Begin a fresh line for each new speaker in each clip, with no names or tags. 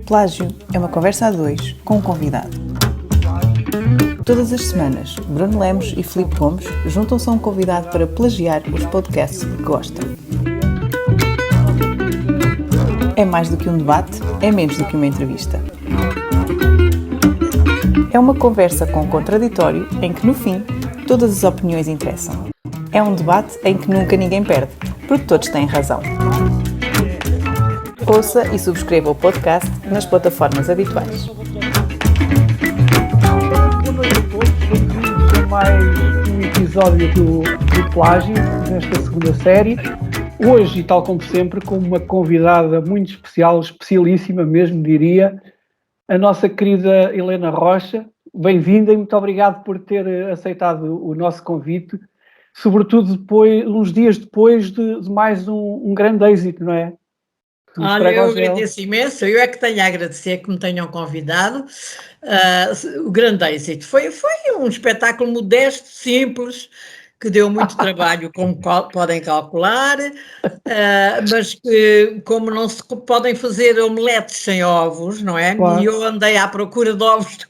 Plágio é uma conversa a dois com um convidado. Todas as semanas, Bruno Lemos e Filipe Gomes juntam-se a um convidado para plagiar os podcasts que gostam. É mais do que um debate, é menos do que uma entrevista. É uma conversa com contraditório em que, no fim, todas as opiniões interessam. É um debate em que nunca ninguém perde, porque todos têm razão. Ouça e subscreva o podcast nas plataformas habituais.
Boa noite a todos, bem-vindos a mais um episódio do Plágio, nesta segunda série. Hoje, e tal como sempre, com uma convidada muito especial, especialíssima mesmo, diria, a nossa querida Helena Rocha. Bem-vinda e muito obrigado por ter aceitado o nosso convite, sobretudo uns dias depois de mais um grande êxito, não é?
Olha, eu agradeço imenso, eu é que tenho a agradecer que me tenham convidado. O grande êxito foi um espetáculo modesto, simples, que deu muito trabalho, como podem calcular, mas que, como não se podem fazer omeletes sem ovos, não é? Claro. E eu andei à procura de ovos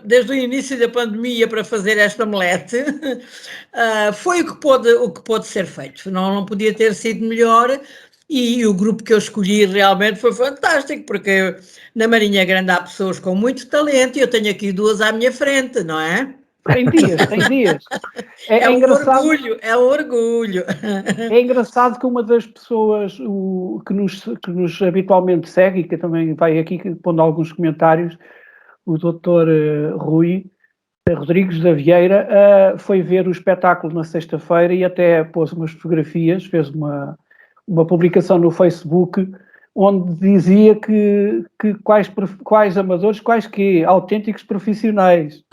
desde o início da pandemia para fazer esta omelete. Foi o que pôde ser feito, não podia ter sido melhor. E o grupo que eu escolhi realmente foi fantástico, porque na Marinha Grande há pessoas com muito talento e eu tenho aqui duas à minha frente, não é?
Tem dias.
É um engraçado, orgulho, é um orgulho.
É engraçado que uma das pessoas que nos habitualmente segue, e que também vai aqui pondo alguns comentários, o Dr. Rui Rodrigues da Vieira, foi ver o espetáculo na sexta-feira e até pôs umas fotografias, fez uma publicação no Facebook, onde dizia que quais amadores, quais que autênticos profissionais.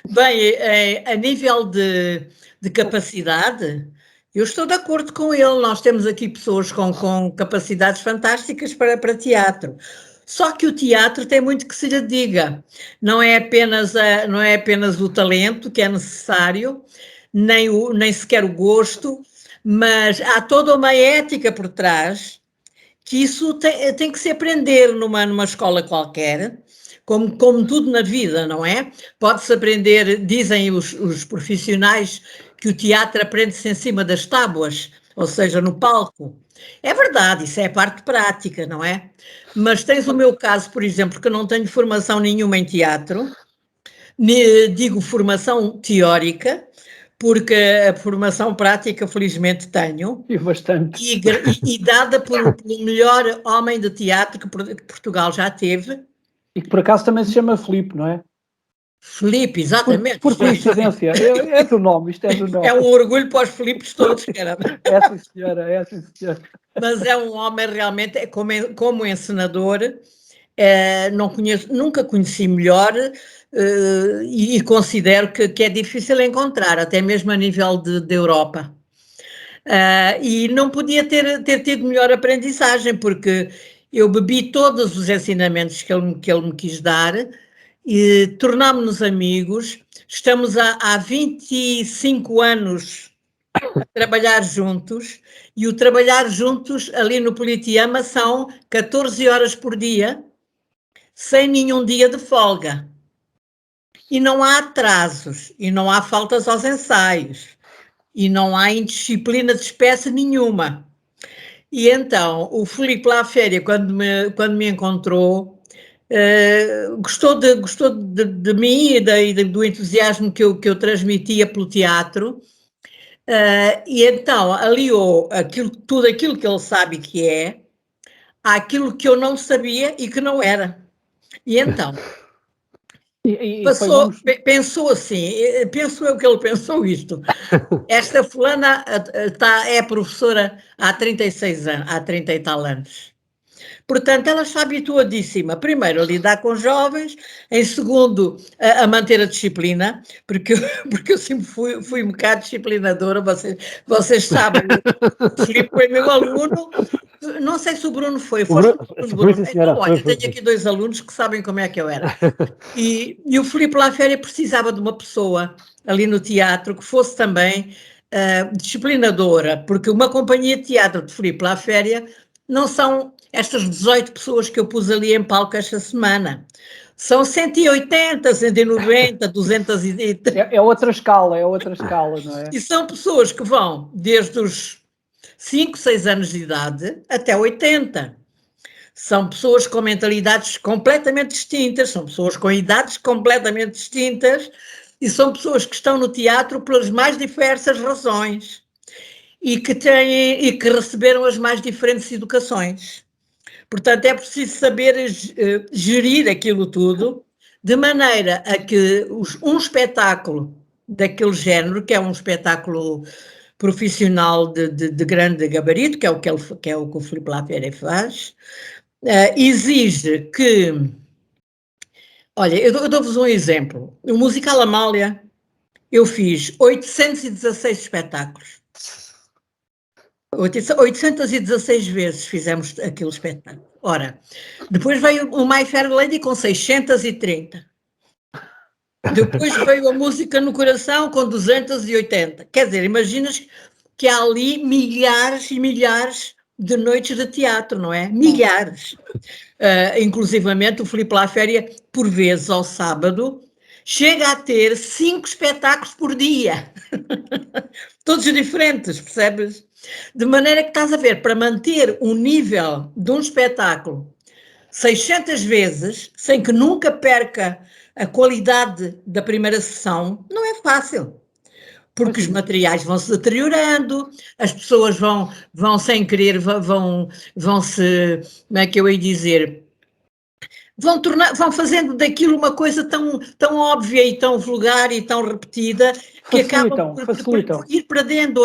Bem, a nível de capacidade, eu estou de acordo com ele. Nós temos aqui pessoas com capacidades fantásticas para teatro. Só que o teatro tem muito que se lhe diga. Não é apenas o talento que é necessário, nem sequer o gosto, mas há toda uma ética por trás, que isso tem que se aprender numa escola qualquer, como tudo na vida, não é? Pode-se aprender, dizem os profissionais, que o teatro aprende-se em cima das tábuas, ou seja, no palco. É verdade, isso é a parte prática, não é? Mas tens o meu caso, por exemplo, que eu não tenho formação nenhuma em teatro, digo formação teórica, porque a formação prática, felizmente, tenho.
E bastante.
E dada pelo melhor homem de teatro que Portugal já teve.
E que por acaso também se chama Filipe, não é?
Filipe, exatamente.
Por coincidência, é do nome, isto é do nome.
É um orgulho para os Filipes todos, caramba.
É sim, senhora.
Mas é um homem realmente, como encenador, nunca conheci melhor, e considero que é difícil encontrar, até mesmo a nível de Europa. E não podia ter tido melhor aprendizagem, porque eu bebi todos os ensinamentos que ele me quis dar, e tornámos-nos amigos. Estamos há 25 anos a trabalhar juntos, e o trabalhar juntos ali no Politeama são 14 horas por dia, sem nenhum dia de folga. E não há atrasos, e não há faltas aos ensaios, e não há indisciplina de espécie nenhuma. E então, o Filipe Laféria, quando me encontrou, gostou de mim e do entusiasmo que eu transmitia pelo teatro, e então aliou tudo aquilo que ele sabe que é, àquilo que eu não sabia e que não era. E então... pensou assim, penso eu que ele pensou isto. Esta fulana é professora há 36 anos, há 30 e tal anos. Portanto, ela está habituadíssima, primeiro, a lidar com jovens, em segundo, a manter a disciplina, porque eu sempre fui um bocado disciplinadora, vocês sabem, o Filipe foi meu aluno, não sei se o Bruno foi.
Bruno.
Então, olha, tenho aqui dois alunos que sabem como é que eu era. E o Filipe Laféria precisava de uma pessoa ali no teatro que fosse também disciplinadora, porque uma companhia de teatro de Filipe Laféria não são estas 18 pessoas que eu pus ali em palco esta semana. São 180, 190, 230.
É outra escala, não é?
E são pessoas que vão desde os 5, 6 anos de idade até 80. São pessoas com mentalidades completamente distintas, são pessoas com idades completamente distintas e são pessoas que estão no teatro pelas mais diversas razões e que receberam as mais diferentes educações. Portanto, é preciso saber gerir aquilo tudo de maneira a que um espetáculo daquele género, que é um espetáculo profissional de grande gabarito, que é o que o Filipe Laféria faz, exige que... Olha, eu dou-vos um exemplo. O musical Amália, eu fiz 816 espetáculos. 816 vezes fizemos aquele espetáculo. Ora, depois veio o My Fair Lady com 630. Depois veio a Música no Coração com 280. Quer dizer, imaginas que há ali milhares e milhares de noites de teatro, não é? Milhares. Inclusivamente o Filipe Laféria, por vezes ao sábado, chega a ter 5 espetáculos por dia. Todos diferentes, percebes? De maneira que estás a ver, para manter o nível de um espetáculo 600 vezes, sem que nunca perca a qualidade da primeira sessão, não é fácil. Porque os materiais vão se deteriorando, as pessoas vão sem querer, vão se, como é que eu ia dizer, vão fazendo daquilo uma coisa tão óbvia e tão vulgar e tão repetida que acaba por ir perdendo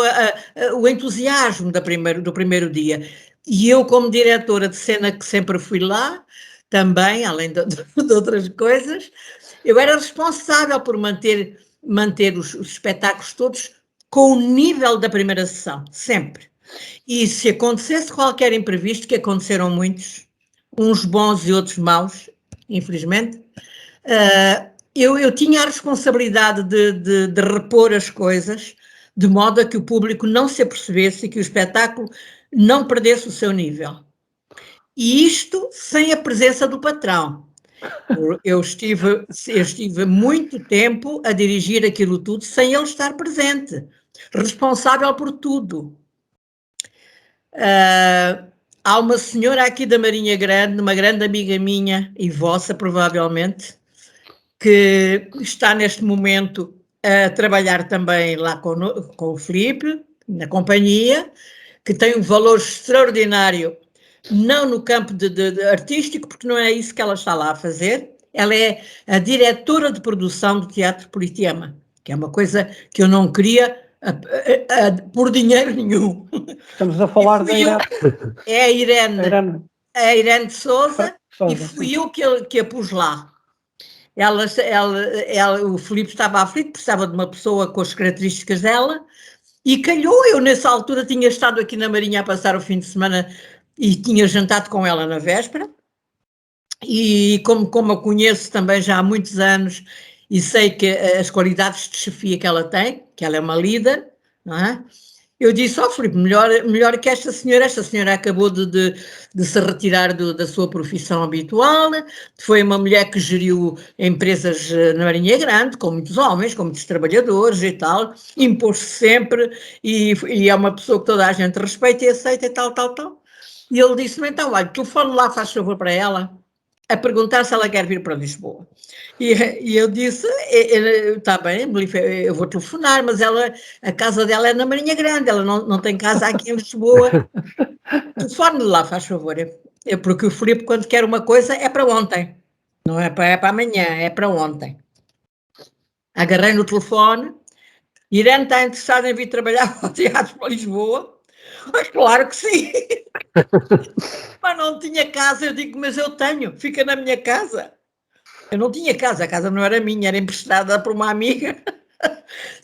o entusiasmo do primeiro dia. E eu, como diretora de cena, que sempre fui lá, também, além de outras coisas, eu era responsável por manter os espetáculos todos com o nível da primeira sessão, sempre. E se acontecesse qualquer imprevisto, que aconteceram muitos, uns bons e outros maus, infelizmente, eu tinha a responsabilidade de repor as coisas de modo a que o público não se apercebesse e que o espetáculo não perdesse o seu nível. E isto sem a presença do patrão. Eu estive muito tempo a dirigir aquilo tudo sem ele estar presente, responsável por tudo. Há uma senhora aqui da Marinha Grande, uma grande amiga minha e vossa, provavelmente, que está neste momento a trabalhar também lá com o Filipe, na companhia, que tem um valor extraordinário, não no campo de artístico, porque não é isso que ela está lá a fazer. Ela é a diretora de produção do Teatro Politeama, que é uma coisa que eu não queria por dinheiro nenhum.
Estamos a falar da Irene.
É a Irene de Sousa, e fui eu que a pus lá. O Filipe estava aflito, precisava de uma pessoa com as características dela, e calhou. Eu nessa altura tinha estado aqui na Marinha a passar o fim de semana e tinha jantado com ela na véspera, e como a conheço também já há muitos anos e sei que as qualidades de chefia que ela tem, que ela é uma líder, não é? Eu disse ao Filipe, melhor que esta senhora acabou de se retirar da sua profissão habitual, foi uma mulher que geriu empresas na Marinha Grande, com muitos homens, com muitos trabalhadores e tal, impôs-se sempre e é uma pessoa que toda a gente respeita e aceita e tal. E ele disse-me, então, olha, telefone lá, faz favor para ela, a perguntar se ela quer vir para Lisboa. E eu disse, está bem, eu vou telefonar, mas a casa dela é na Marinha Grande, ela não tem casa aqui em Lisboa. Telefone lá, faz favor. Porque o Filipe, quando quer uma coisa, é para ontem. Não é para amanhã, é para ontem. Agarrei no telefone. Irene está interessada em vir trabalhar ao Teatro para Lisboa? Mas claro que sim. Mas não tinha casa. Eu digo, mas eu tenho, fica na minha casa. Eu não tinha casa, a casa não era minha, era emprestada por uma amiga.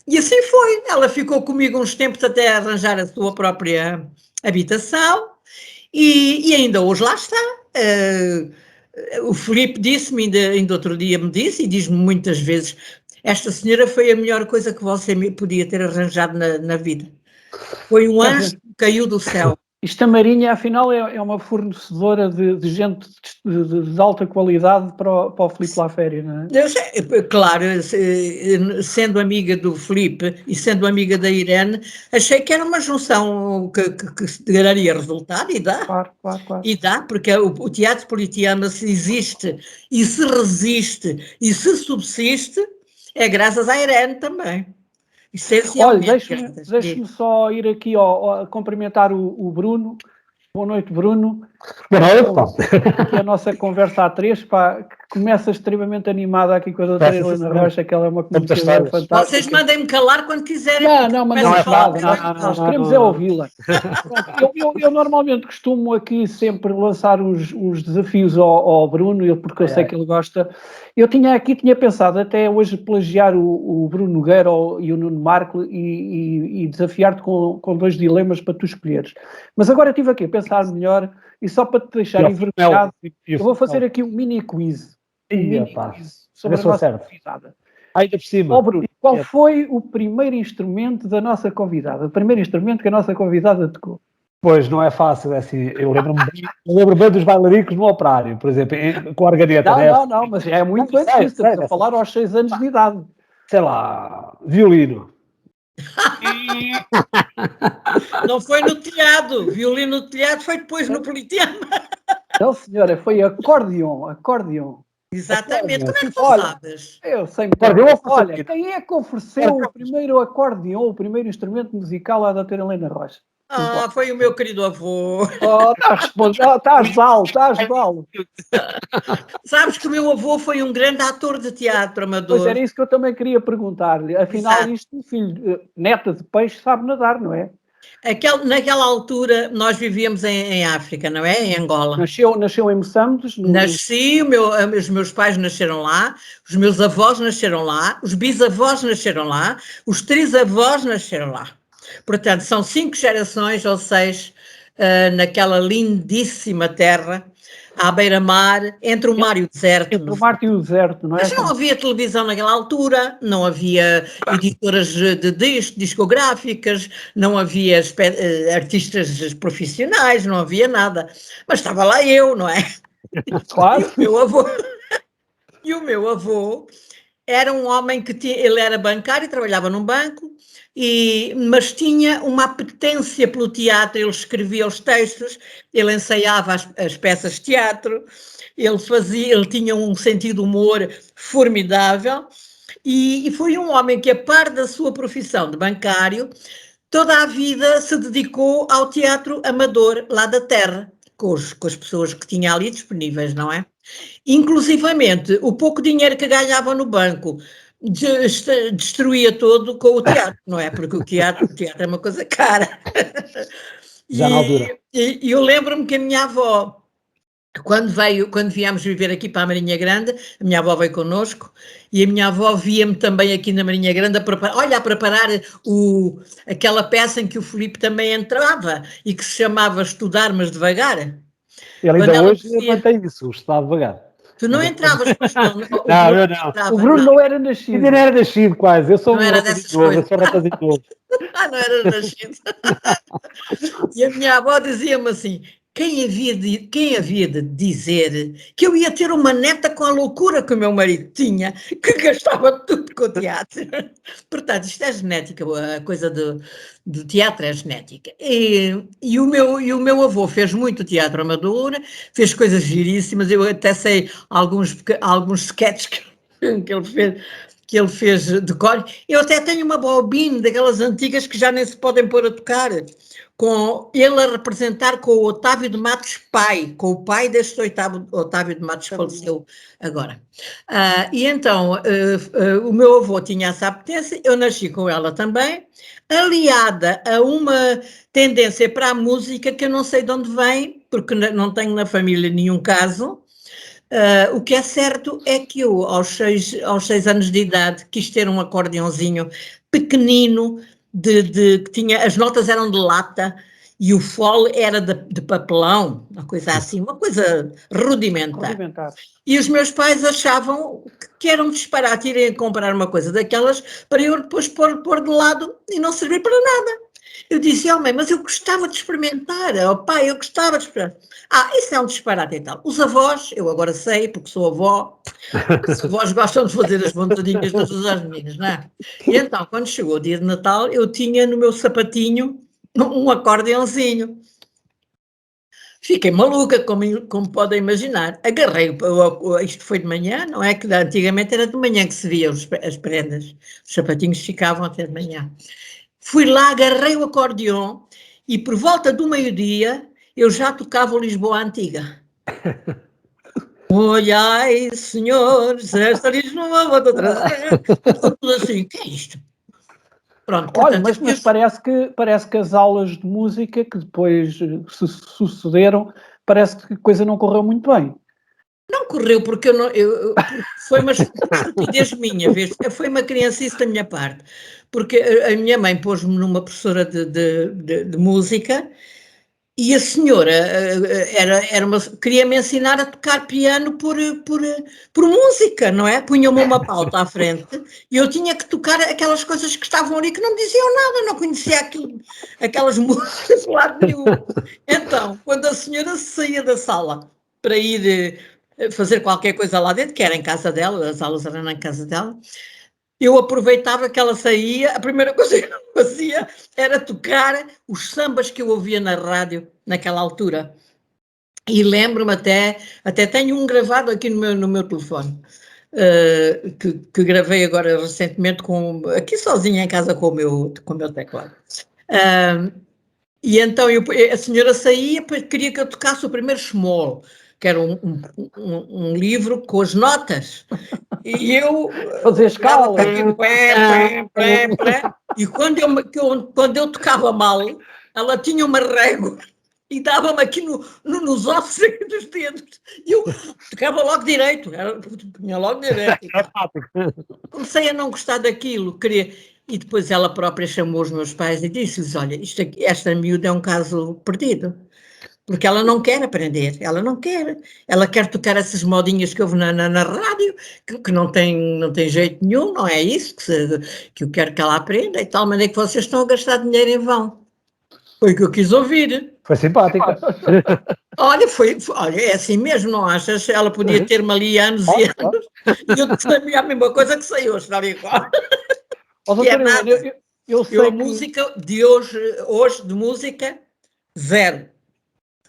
E assim foi. Ela ficou comigo uns tempos até arranjar a sua própria habitação e ainda hoje lá está. O Filipe disse-me, ainda outro dia me disse, e diz-me muitas vezes, esta senhora foi a melhor coisa que você podia ter arranjado na vida. Foi um anjo que caiu do céu.
Isto a Marinha, afinal, é uma fornecedora de gente de alta qualidade para o Filipe Laféria, não é?
Eu sei, claro, sendo amiga do Filipe e sendo amiga da Irene, achei que era uma junção que daria resultado, e dá.
Claro.
E dá, porque o teatro politiano se existe e se resiste e se subsiste, é graças à Irene também.
Olha, deixe-me só ir aqui a cumprimentar o Bruno. Boa noite, Bruno. Aqui a nossa conversa a três, pá, que começa extremamente animada aqui com a doutora Helena Rocha, que ela é uma comunicadora fantástica.
Vocês mandem-me calar quando quiserem.
Não, mas não é nada. Nós queremos é ouvi-la. Eu normalmente costumo aqui sempre lançar uns desafios ao Bruno, porque eu sei que ele gosta. Eu tinha pensado até hoje plagiar o Bruno Nogueira e o Nuno Marco e desafiar-te com 2 dilemas para tu escolheres. Mas agora eu estive aqui a pensar melhor e só para te deixar envergonhado, eu vou fazer aqui um mini quiz. Sobre a nossa convidada.
Ainda por cima.
Bruno, qual foi o primeiro instrumento da nossa convidada? O primeiro instrumento que a nossa convidada tocou?
Pois, não é fácil, é assim, eu lembro bem dos bailaricos no operário, por exemplo, com a organeta.
Não, mas é muito antes, estamos a falar aos 6 anos de idade.
Sei lá, violino.
Não foi no telhado, violino no telhado foi depois no Politeama.
Não, senhora, foi acordeon.
Exatamente, como é que tu sabes?
Eu sei muito bem. Olha, quem é que ofereceu o primeiro acordeon, o primeiro instrumento musical à doutora Helena Rocha?
Foi o meu querido avô.
Estás mal.
Sabes que o meu avô foi um grande ator de teatro amador.
Pois era isso que eu também queria perguntar-lhe. Afinal, o filho, neta de peixe, sabe nadar, não é?
Naquela altura, nós vivíamos em África, não é? Em Angola.
Nasceu em Moçambique?
Nasci, os meus pais nasceram lá, os meus avós nasceram lá, os bisavós nasceram lá, os trisavós nasceram lá. Portanto, são 5 gerações ou 6 naquela lindíssima terra, à beira-mar, entre o mar e o deserto.
Entre o mar e o deserto, não é?
Mas não havia televisão naquela altura, não havia editoras discográficas, não havia artistas profissionais, não havia nada. Mas estava lá eu, não é?
Claro.
E o meu avô era um homem ele era bancário, trabalhava num banco, mas tinha uma apetência pelo teatro, ele escrevia os textos, ele ensaiava as peças de teatro, ele tinha um sentido de humor formidável e foi um homem que, a par da sua profissão de bancário, toda a vida se dedicou ao teatro amador lá da terra, com as pessoas que tinha ali disponíveis, não é? Inclusivamente, o pouco dinheiro que ganhava no banco destruía todo com o teatro, não é? Porque o teatro é uma coisa cara.
Já na altura.
E eu lembro-me que a minha avó, quando viemos viver aqui para a Marinha Grande, a minha avó veio connosco e a minha avó via-me também aqui na Marinha Grande a preparar aquela peça em que o Filipe também entrava e que se chamava Estudar, mas Devagar.
Ele ainda hoje mantém isso, o Estudar Devagar.
Tu não entravas, mas não.
Eu não.
O Bruno não era nascido.
Ainda não era nascido quase, eu sou
não
um
era
rapazinho novo, eu sou um rapazinho novo.
Não era nascido. E a minha avó dizia-me assim, quem havia de dizer que eu ia ter uma neta com a loucura que o meu marido tinha, que gastava tudo com o teatro. Portanto, isto é genética, a coisa do teatro é genética. E o meu avô fez muito teatro amador, fez coisas giríssimas, eu até sei alguns sketches que ele fez de cor. Eu até tenho uma bobine daquelas antigas que já nem se podem pôr a tocar, com ele a representar com o Otávio de Matos pai, com o pai deste Otávio de Matos, faleceu agora. E então, o meu avô tinha essa apetência, eu nasci com ela também, aliada a uma tendência para a música que eu não sei de onde vem, porque não tenho na família nenhum caso. O que é certo é que eu, aos 6 anos de idade, quis ter um acordeãozinho pequenino, que tinha, as notas eram de lata, e o fole era de papelão, uma coisa assim, uma coisa rudimentar. E os meus pais achavam que era um disparate irem comprar uma coisa daquelas para eu depois pôr de lado e não servir para nada. Eu disse, mãe, mas eu gostava de experimentar, pai, eu gostava de experimentar. Isso é um disparate e tal. Os avós, eu agora sei, porque sou avó, os avós gostam de fazer as vontadinhas todas às meninas, não é? E então, quando chegou o dia de Natal, eu tinha no meu sapatinho um acordeãozinho. Fiquei maluca, como podem imaginar. Agarrei, isto foi de manhã, não é? Que antigamente era de manhã que se viam as prendas. Os sapatinhos ficavam até de manhã. Fui lá, agarrei o acordeão e por volta do meio-dia eu já tocava o Lisboa Antiga. Olhai, senhores, esta Lisboa vou trazer. Tudo assim, o que é isto? Pronto,
portanto, olha, mas parece que as aulas de música que depois se sucederam, parece que a coisa não correu muito bem.
Não correu porque foi uma estupidez minha, vez. Foi uma criancice da minha parte, porque a minha mãe pôs-me numa professora de música e a senhora queria-me ensinar a tocar piano por música, não é? Punha-me uma pauta à frente e eu tinha que tocar aquelas coisas que estavam ali que não diziam nada, não conhecia aquelas músicas de lado nenhum. Então, quando a senhora saía da sala para ir fazer qualquer coisa lá dentro, que era em casa dela, as aulas eram na casa dela, eu aproveitava que ela saía, a primeira coisa que eu fazia era tocar os sambas que eu ouvia na rádio naquela altura. E lembro-me até tenho um gravado aqui no meu telefone, que gravei agora recentemente, aqui sozinha em casa com o meu teclado. E então a senhora saía, queria que eu tocasse o primeiro Schmoll, que era um livro com as notas. E eu
fazia escala.
E quando eu tocava mal, ela tinha uma régua e dava-me aqui nos ossos dos dedos. E eu tocava logo direito. Punha logo direito. Comecei a não gostar daquilo, E depois ela própria chamou os meus pais e disse-lhes, olha, esta miúda é um caso perdido. Porque ela não quer aprender, ela quer tocar essas modinhas que houve na rádio, que não tem jeito nenhum, não é isso que eu quero que ela aprenda, e tal maneira que vocês estão a gastar dinheiro em vão. Foi o que eu quis ouvir.
Foi simpática.
Olha, é assim mesmo, não achas? Ela podia ter-me ali anos e anos, e eu sabia a mesma coisa que sei hoje, está igual. Eu sei a música de hoje de música, zero.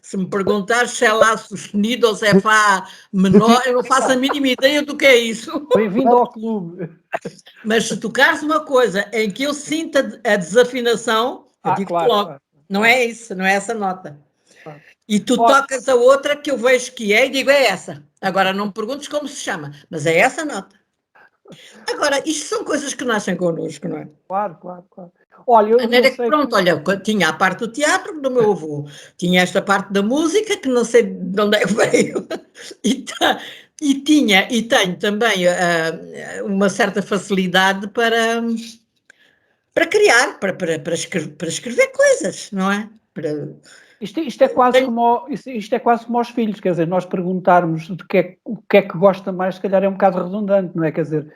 Se me perguntares se é Lá sustenido ou se é Fá menor, eu não faço a mínima ideia do que é isso.
Bem-vindo ao clube.
Mas se tocares uma coisa em que eu sinta a desafinação, eu digo logo, claro. Não é isso, não é essa nota. Claro. E tu tocas a outra que eu vejo que é e digo, é essa. Agora não me perguntes como se chama, mas é essa nota. Agora, isto são coisas que nascem connosco, não é?
Claro. Olha, eu
tinha a parte do teatro do meu avô, tinha esta parte da música, que não sei de onde é que veio, e tenho também uma certa facilidade para criar, para escrever coisas, não é?
Isto é quase como aos filhos, quer dizer, nós perguntarmos o que é que gosta mais, se calhar é um bocado redundante, não é? Quer dizer,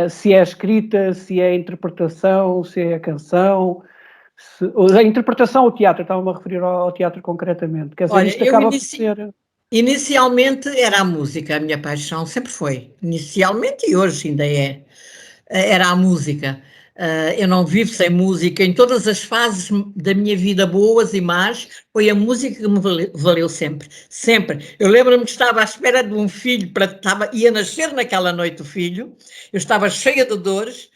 se é a escrita, se é a interpretação, se é a canção, a interpretação ou o teatro, estava-me a referir ao teatro concretamente. Quer dizer, olha, isto acaba por ser...
Inicialmente era a música, a minha paixão sempre foi, inicialmente e hoje ainda é, era a música. Eu não vivo sem música, em todas as fases da minha vida, boas e más, foi a música que me valeu sempre, sempre. Eu lembro-me que estava à espera de um filho, ia nascer naquela noite o filho, eu estava cheia de dores,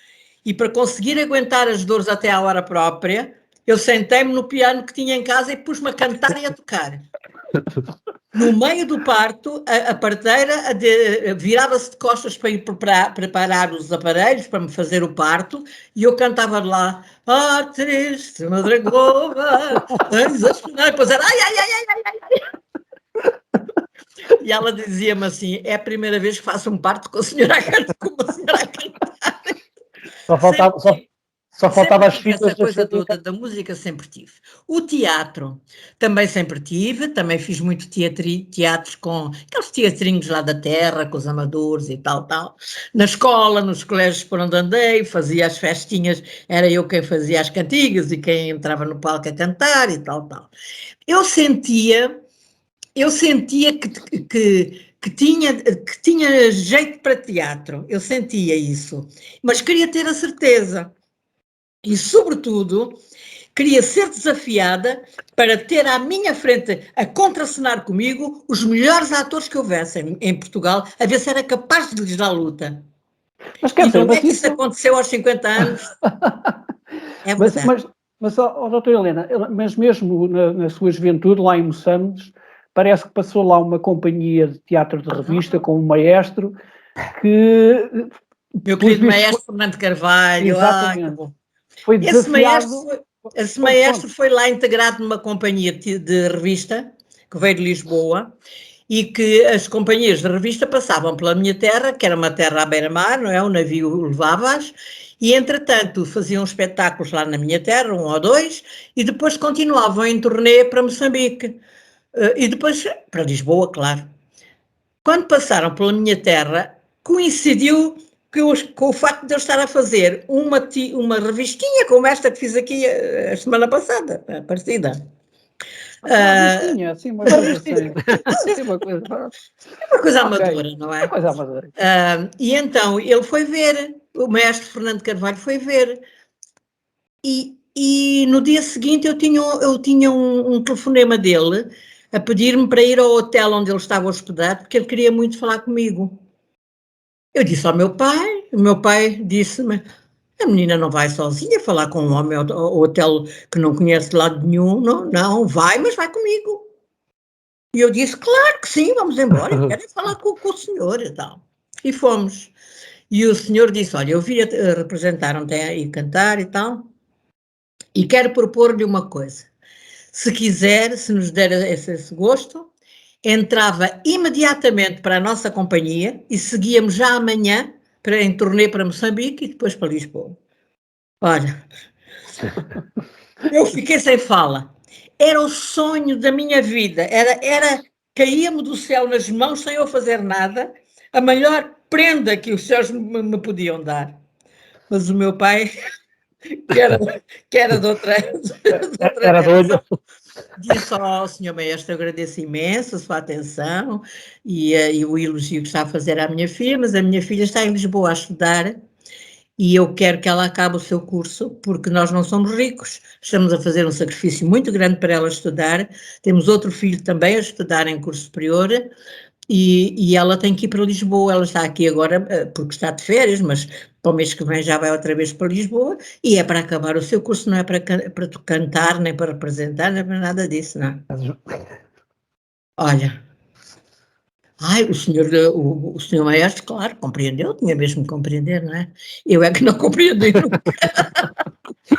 e para conseguir aguentar as dores até à hora própria, eu sentei-me no piano que tinha em casa e pus-me a cantar e a tocar. No meio do parto, a parteira virava-se de costas para ir preparar os aparelhos para me fazer o parto, e eu cantava de lá, triste madragoa, depois era ai. E ela dizia-me assim, é a primeira vez
Só faltava as
Sempre tive
fitas
essa coisa
da
da música, sempre tive. O teatro também sempre tive, também fiz muito teatros com aqueles teatrinhos lá da terra, com os amadores e tal, tal. Na escola, nos colégios por onde andei, fazia as festinhas, era eu quem fazia as cantigas e quem entrava no palco a cantar e tal, tal. Eu sentia que tinha jeito para teatro, eu sentia isso, mas queria ter a certeza. E, sobretudo, queria ser desafiada para ter à minha frente, a contracenar comigo, os melhores atores que houvessem em Portugal, a ver se era capaz de lhes dar luta.
Mas quer
E
dizer,
não é
mas
que isso
isso...
aconteceu aos 50 anos. É
Mas,
verdade.
doutora Helena, mas mesmo na sua juventude, lá em Moçambique, parece que passou lá uma companhia de teatro de revista com um maestro que...
Meu
pelos
querido
vistos,
maestro Fernando Carvalho, que
exatamente,
bom.
foi
Esse
desafiado...
maestro foi lá integrado numa companhia de revista, que veio de Lisboa, e que as companhias de revista passavam pela minha terra, que era uma terra à beira-mar, não é? O navio levava-as, e entretanto faziam espetáculos lá na minha terra, 1 ou 2, e depois continuavam em turnê para Moçambique, e depois para Lisboa, claro. Quando passaram pela minha terra, coincidiu com o facto de eu estar a fazer uma revistinha como esta que fiz aqui a semana passada, parecida.
Uma revistinha, assim, uma coisa assim. Assim, uma coisa...
É uma coisa
Ok,
amadora, não é?
uma coisa amadora.
E então ele foi ver, o maestro Fernando Carvalho foi ver, e no dia seguinte eu tinha um telefonema dele a pedir-me para ir ao hotel onde ele estava hospedado, porque ele queria muito falar comigo. Eu disse ao meu pai, o meu pai disse-me: a menina não vai sozinha falar com um homem ao hotel que não conhece de lado nenhum, não, não, vai, mas vai comigo. E eu disse: claro que sim, vamos embora, eu quero falar com o senhor e tal. E fomos. E o senhor disse: olha, eu vi representar ontem e cantar e tal, e quero propor-lhe uma coisa. Se quiser, se nos der esse gosto, entrava imediatamente para a nossa companhia e seguíamos já amanhã em turnê para Moçambique e depois para Lisboa. Olha, eu fiquei sem fala. Era o sonho da minha vida. Caía-me do céu nas mãos sem eu fazer nada. A melhor prenda que os céus me podiam dar. Mas o meu pai, que era de outra
Era
geração,
doido.
disse ao senhor maestro: agradeço imenso a sua atenção e o elogio que está a fazer à minha filha, mas a minha filha está em Lisboa a estudar e eu quero que ela acabe o seu curso, porque nós não somos ricos, estamos a fazer um sacrifício muito grande para ela estudar, temos outro filho também a estudar em curso superior, e ela tem que ir para Lisboa. Ela está aqui agora porque está de férias, mas para o mês que vem já vai outra vez para Lisboa, e é para acabar o seu curso, não é para cantar, nem para representar, nem para nada disso, não. Olha, o senhor maestro, claro, compreendeu, tinha mesmo que compreender, não é? Eu é que não compreendi nunca.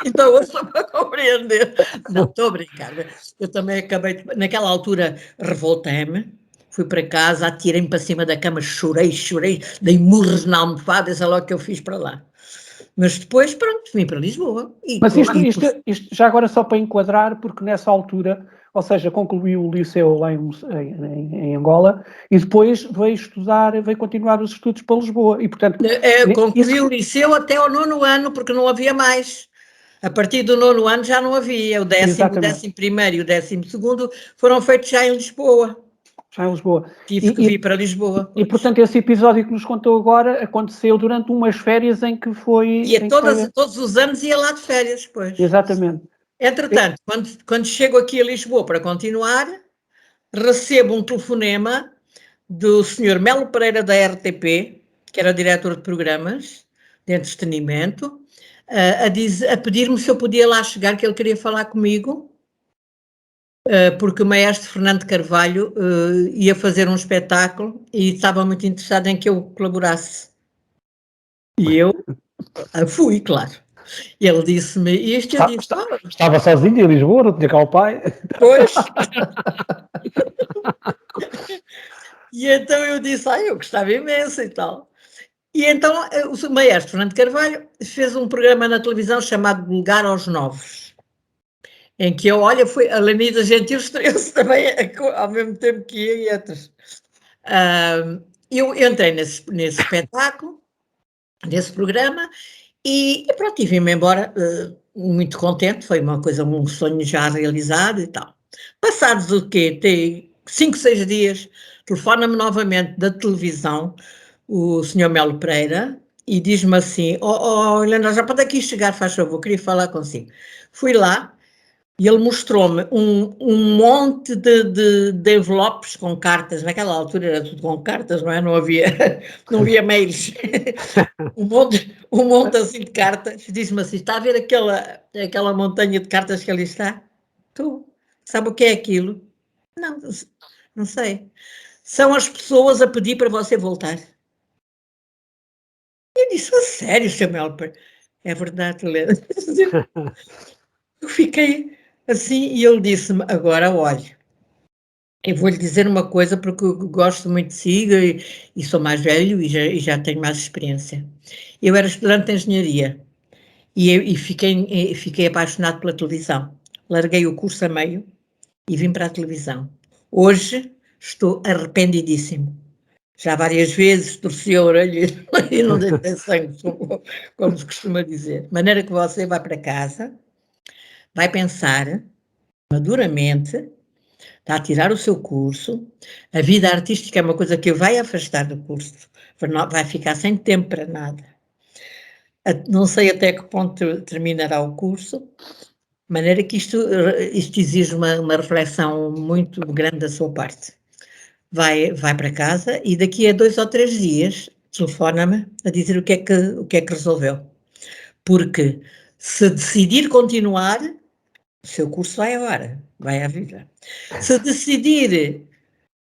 Então eu só para compreender. Não, estou a brincar. Eu também acabei, naquela altura, revoltei-me, fui para casa, atirei-me para cima da cama, chorei, dei murros na almofada, sei lá o que eu fiz para lá. Mas depois, pronto, vim para Lisboa.
Mas isto já agora só para enquadrar, porque nessa altura, ou seja, concluiu o liceu lá em Angola e depois veio continuar os estudos para Lisboa. E, portanto,
concluí o liceu até ao 9º ano, porque não havia mais. A partir do 9º ano já não havia. O 11º e o 12º foram feitos já em Lisboa.
Já em Lisboa.
Tive que vir para Lisboa.
E, portanto, esse episódio que nos contou agora aconteceu durante umas férias em que foi...
Todos os anos ia lá de férias, pois.
Exatamente.
Entretanto, quando chego aqui a Lisboa para continuar, recebo um telefonema do Sr. Melo Pereira da RTP, que era diretor de programas de entretenimento, a pedir-me se eu podia lá chegar, que ele queria falar comigo, porque o maestro Fernando Carvalho ia fazer um espetáculo e estava muito interessado em que eu colaborasse. E eu fui, claro. E ele disse-me isto, eu disse...
Estava sozinho em Lisboa, não tinha cá o pai.
Pois. E então eu disse, eu gostava imenso e tal. E então o maestro Fernando Carvalho fez um programa na televisão chamado Lugar aos Novos, em que eu, olha, foi a Lenida Gentil estreou-se também ao mesmo tempo que eu e outros. Eu entrei nesse espetáculo, nesse programa, e pronto, e vim-me embora muito contente, foi uma coisa, um sonho já realizado e tal. Passados o quê? Tem 5, 6 dias, telefona-me novamente da televisão, o Sr. Melo Pereira, e diz-me assim, Helena, já pode aqui chegar, faz favor, queria falar consigo. Fui lá, e ele mostrou-me um monte de envelopes com cartas, naquela altura era tudo com cartas, não é? Não havia mails. um monte assim de cartas. Diz-me assim, está a ver aquela montanha de cartas que ali está? Tu, sabe o que é aquilo? Não, não sei. São as pessoas a pedir para você voltar. Eu disse, a sério, Samuel? É verdade, Helena. Eu fiquei assim e ele disse-me, agora olhe, eu vou-lhe dizer uma coisa porque eu gosto muito de si e sou mais velho e já tenho mais experiência. Eu era estudante de engenharia e fiquei apaixonado pela televisão. Larguei o curso a meio e vim para a televisão. Hoje estou arrependidíssimo. Já várias vezes torci a orelha e não deitei sangue, como se costuma dizer. De maneira que você vai para casa, vai pensar maduramente, está a tirar o seu curso, a vida artística é uma coisa que vai afastar do curso, vai ficar sem tempo para nada. Não sei até que ponto terminará o curso, de maneira que isto exige uma reflexão muito grande da sua parte. Vai para casa e daqui a 2 ou 3 dias telefona-me a dizer o que é que resolveu. Porque se decidir continuar, o seu curso vai agora, vai à vida. Se decidir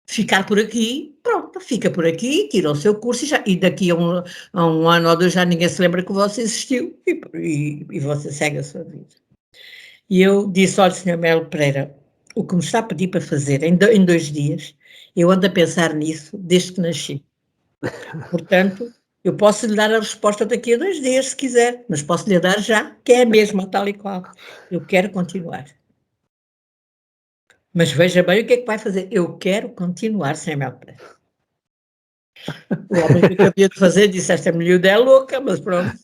ficar por aqui, pronto, fica por aqui, tira o seu curso e daqui a um ano ou 2 já ninguém se lembra que você existiu e você segue a sua vida. E eu disse, olha, Sr. Melo Pereira, o que me está a pedir para fazer em 2 dias, eu ando a pensar nisso desde que nasci. Portanto, eu posso lhe dar a resposta daqui a 2 dias, se quiser, mas posso lhe dar já, que é a mesma, tal e qual. Eu quero continuar. Mas veja bem o que é que vai fazer. Eu quero continuar sem Melo Pereira. O homem que havia de fazer disse, esta miúda é louca, mas pronto.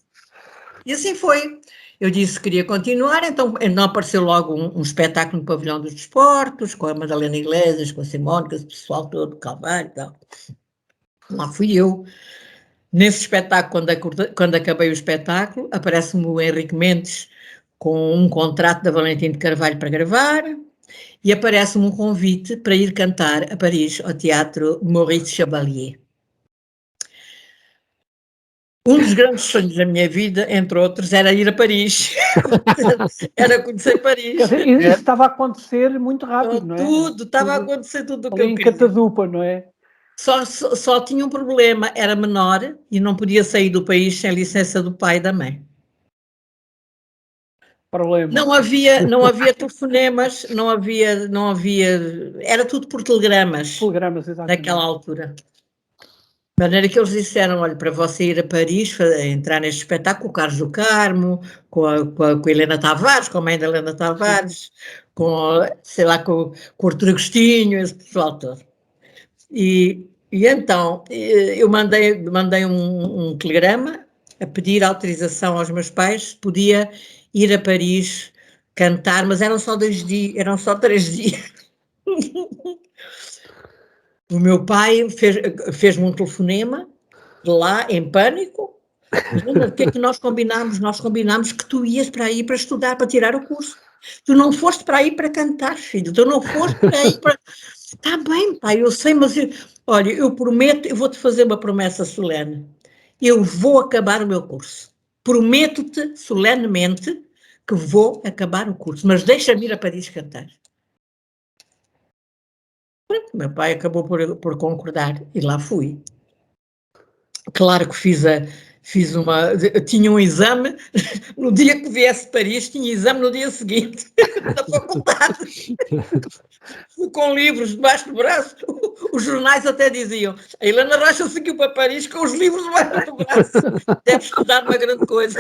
E assim foi. Eu disse que queria continuar, então não apareceu logo um espetáculo no Pavilhão dos Desportos, com a Madalena Iglesias, com a Simone, com esse pessoal todo, Calvário e tal. Lá fui eu. Nesse espetáculo, quando acabei o espetáculo, aparece-me o Henrique Mendes com um contrato da Valentim de Carvalho para gravar e aparece-me um convite para ir cantar a Paris, ao Teatro Maurice Chevalier. Um dos grandes sonhos da minha vida, entre outros, era ir a Paris. Era conhecer Paris.
Isso estava a acontecer muito rápido, não é?
Tudo, estava a acontecer tudo o que eu
em
queria.
Catadupa, não é?
Só tinha um problema, era menor e não podia sair do país sem licença do pai e da mãe.
Problema.
Não havia telefonemas, não havia, era tudo por telegramas.
Telegramas, exatamente.
Naquela altura. De maneira que eles disseram, olha, para você ir a Paris, entrar neste espetáculo, com o Carlos do Carmo, com a Helena Tavares, com a mãe da Helena Tavares, com, sei lá, com o Artur Agostinho, esse pessoal todo. E então, eu mandei um telegrama a pedir autorização aos meus pais, se podia ir a Paris cantar, mas eram só 2 dias, eram só 3 dias. O meu pai fez-me um telefonema de lá, em pânico. O que é que nós combinámos? Nós combinámos que tu ias para aí para estudar, para tirar o curso. Tu não foste para aí para cantar, filho. Tu não foste para aí para... Está bem, pai, eu sei, mas olha, eu prometo, eu vou-te fazer uma promessa solene. Eu vou acabar o meu curso. Prometo-te solenemente que vou acabar o curso, mas deixa-me ir a Paris cantar. Meu pai acabou por concordar e lá fui. Claro que tinha um exame, no dia que viesse de Paris, tinha exame no dia seguinte, na faculdade. Fui com livros debaixo do braço, Os jornais até diziam: a Helena Rocha seguiu para Paris com os livros debaixo do braço, deve estudar uma grande coisa.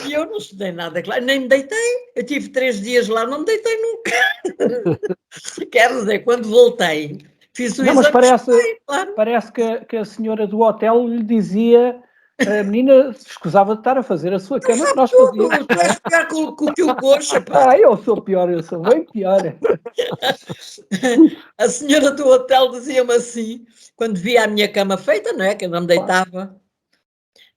E eu não estudei nada, claro, nem me deitei. Eu tive 3 dias lá, não me deitei nunca. Quer dizer, quando voltei, fiz o
Não,
exame.
mas
Claro.
parece que a senhora do hotel lhe dizia, a menina se escusava de estar a fazer a sua cama, que nós fazíamos.
Tu és pior que o coxa, pá.
Eu sou pior, eu sou bem pior.
A senhora do hotel dizia-me assim, quando via a minha cama feita, não é? Que eu não me deitava.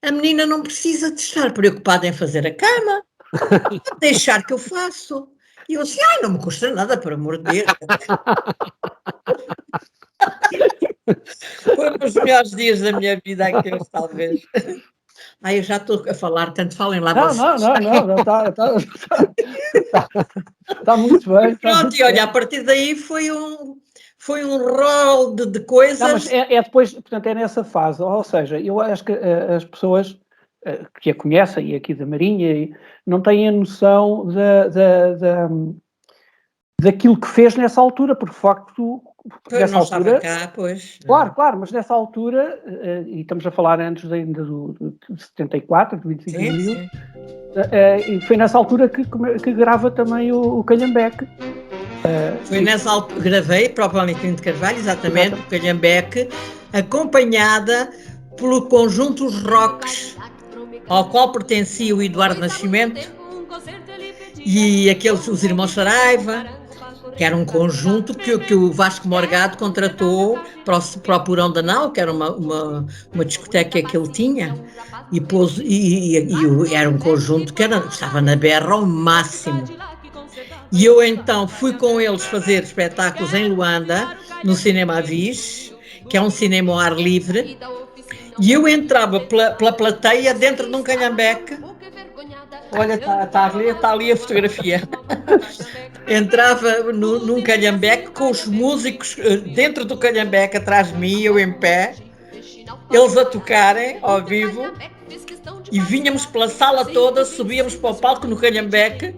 A menina não precisa de estar preocupada em fazer a cama. Pode deixar que eu faço. E eu assim, não me custa nada, por amor de Deus. Foi um dos melhores dias da minha vida aqueles, talvez. Eu já estou a falar, tanto falem lá vocês.
Não, está muito bem.
Pronto, e olha, a partir daí foi um rol de coisas.
Não, mas é depois, portanto, é nessa fase, ou seja, eu acho que as pessoas que a conhecem, e aqui da Marinha, não têm a noção daquilo que fez nessa altura, porque de facto, nessa altura...
Cá, pois.
Claro, mas nessa altura, e estamos a falar antes ainda de 74, de 25 de abril, e foi nessa altura que grava também o Calhambeque.
Foi nessa altura que gravei para o Valentim de Carvalho, exatamente, o Calhambeque, acompanhada pelo conjunto Os Rocks, ao qual pertencia o Eduardo Nascimento e os irmãos Saraiva, que era um conjunto que o Vasco Morgado contratou para o Porão da Nau, que era uma discoteca que ele tinha, e era um conjunto que estava na berra ao máximo. E eu então fui com eles fazer espetáculos em Luanda, no Cinema Avis, que é um cinema ao ar livre, e eu entrava pela plateia dentro de um calhambeque. Olha, está ali a fotografia. Entrava num calhambeque com os músicos dentro do calhambeque, atrás de mim, eu em pé, eles a tocarem ao vivo, e vinhamos pela sala toda, subíamos para o palco no calhambeque.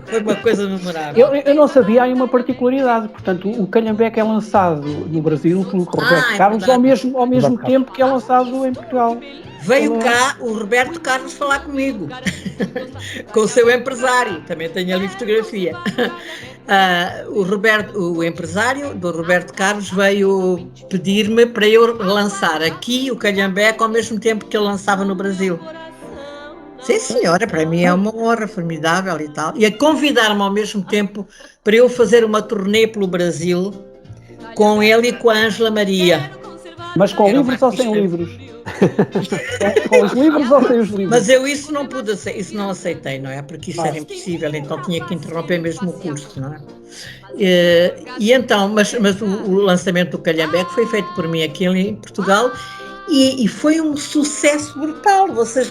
Foi uma coisa memorável.
Eu não sabia, há uma particularidade, portanto, o calhambeque é lançado no Brasil pelo Roberto Carlos ao mesmo tempo que é lançado em Portugal.
Veio cá o Roberto Carlos falar comigo, com o seu empresário, também tenho ali fotografia. O empresário do Roberto Carlos veio pedir-me para eu lançar aqui o calhambeque ao mesmo tempo que ele lançava no Brasil. Sim, senhora, para mim é uma honra formidável e tal. E a convidar-me ao mesmo tempo para eu fazer uma turnê pelo Brasil com ele e com a Ângela Maria.
Mas com livros ou sem livros? Com os livros ou sem os livros?
Mas eu isso não pude aceitar, isso não aceitei, não é? Porque isso era impossível, então tinha que interromper mesmo o curso, não é? E então, mas o lançamento do Calhambeque foi feito por mim aqui em Portugal e foi um sucesso brutal. Vocês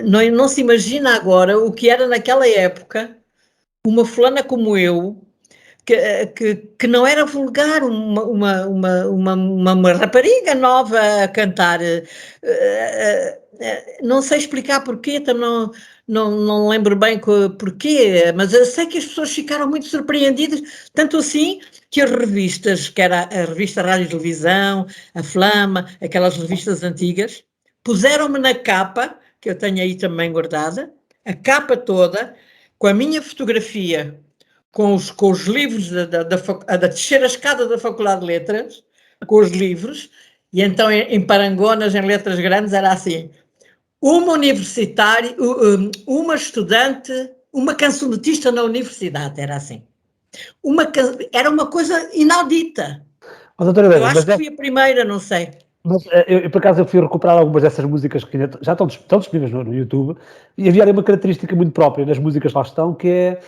não se imagina agora o que era naquela época uma fulana como eu, que não era vulgar, uma rapariga nova a cantar, não sei explicar porquê, não lembro bem porquê, mas eu sei que as pessoas ficaram muito surpreendidas, tanto assim que as revistas, que era a revista Rádio e Televisão, a Flama, aquelas revistas antigas, puseram-me na capa, que eu tenho aí também guardada, a capa toda, com a minha fotografia, com os livros da terceira escada da Faculdade de Letras, com os livros, e então em parangonas, em letras grandes, era assim: uma universitária, uma estudante, uma cancionetista na universidade, era assim. Era uma coisa inaudita. Eu acho que fui a primeira, não sei.
Mas eu, por acaso, eu fui recuperar algumas dessas músicas que já estão disponíveis no YouTube, e havia ali uma característica muito própria nas músicas que lá estão, que é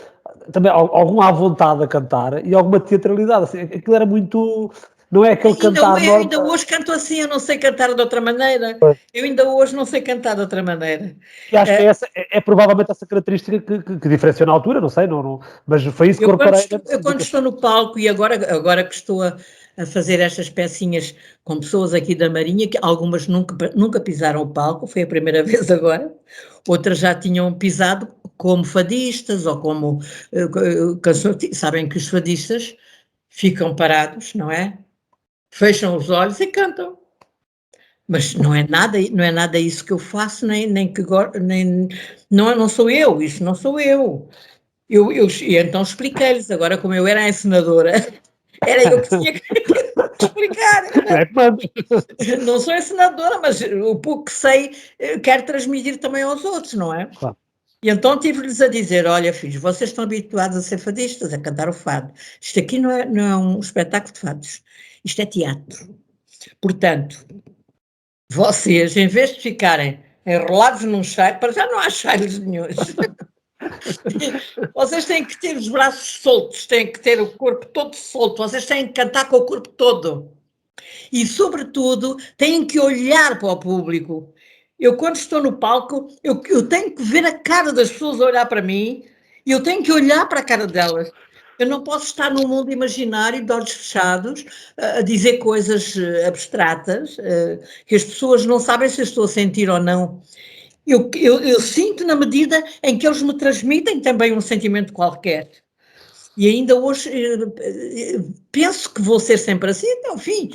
também alguma à vontade a cantar e alguma teatralidade. Assim, aquilo era muito... Não é aquele cantar...
Eu ainda hoje canto assim, eu não sei cantar de outra maneira. Eu ainda hoje não sei cantar de outra maneira.
E acho que essa é provavelmente essa característica que diferenciou na altura, não sei, mas foi isso que incorporei.
Eu quando estou no palco, e agora que estou a fazer estas pecinhas com pessoas aqui da Marinha, que algumas nunca pisaram o palco, foi a primeira vez agora, outras já tinham pisado como fadistas ou como sabem que os fadistas ficam parados, não é? Fecham os olhos e cantam. Mas não é nada isso que eu faço, nem que nem não sou eu, isso não sou eu. E então expliquei-lhes, agora como eu era a encenadora, era eu que tinha que explicar. Não sou encenadora, mas o pouco que sei quero transmitir também aos outros, não é?
Claro.
E então tive-lhes a dizer, olha filhos, vocês estão habituados a ser fadistas, a cantar o fado. Isto aqui não é um espetáculo de fados, isto é teatro. Portanto, vocês, em vez de ficarem enrolados num chairo, para já não há chairos nenhuns. Vocês têm que ter os braços soltos, têm que ter o corpo todo solto, vocês têm que cantar com o corpo todo. E, sobretudo, têm que olhar para o público. Eu, quando estou no palco, eu tenho que ver a cara das pessoas a olhar para mim e eu tenho que olhar para a cara delas. Eu não posso estar num mundo imaginário, de olhos fechados, a dizer coisas abstratas, que as pessoas não sabem se eu estou a sentir ou não. Eu sinto na medida em que eles me transmitem também um sentimento qualquer. E ainda hoje penso que vou ser sempre assim, até ao fim.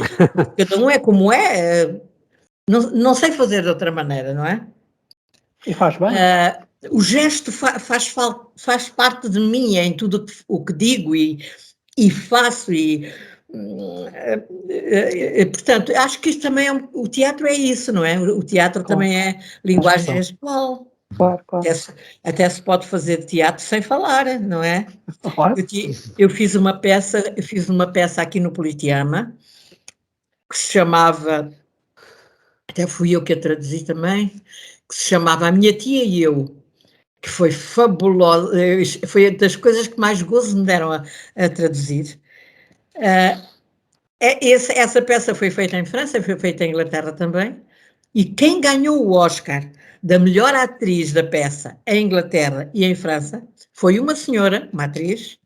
Cada um é como é. Não sei fazer de outra maneira, não é?
E faz bem.
O gesto faz parte de mim em tudo o que digo e faço. Portanto, acho que isto também o teatro é isso, não é? O teatro também é linguagem gestual.
Claro.
Até se pode fazer teatro sem falar, não é?
Claro.
Eu fiz uma peça aqui no Politeama que se chamava, até fui eu que a traduzi também, que se chamava A Minha Tia e Eu, que foi fabulosa, foi das coisas que mais gozo me deram a traduzir. Essa peça foi feita em França, foi feita em Inglaterra também, e quem ganhou o Oscar da melhor atriz da peça em Inglaterra e em França foi uma senhora, uma atriz,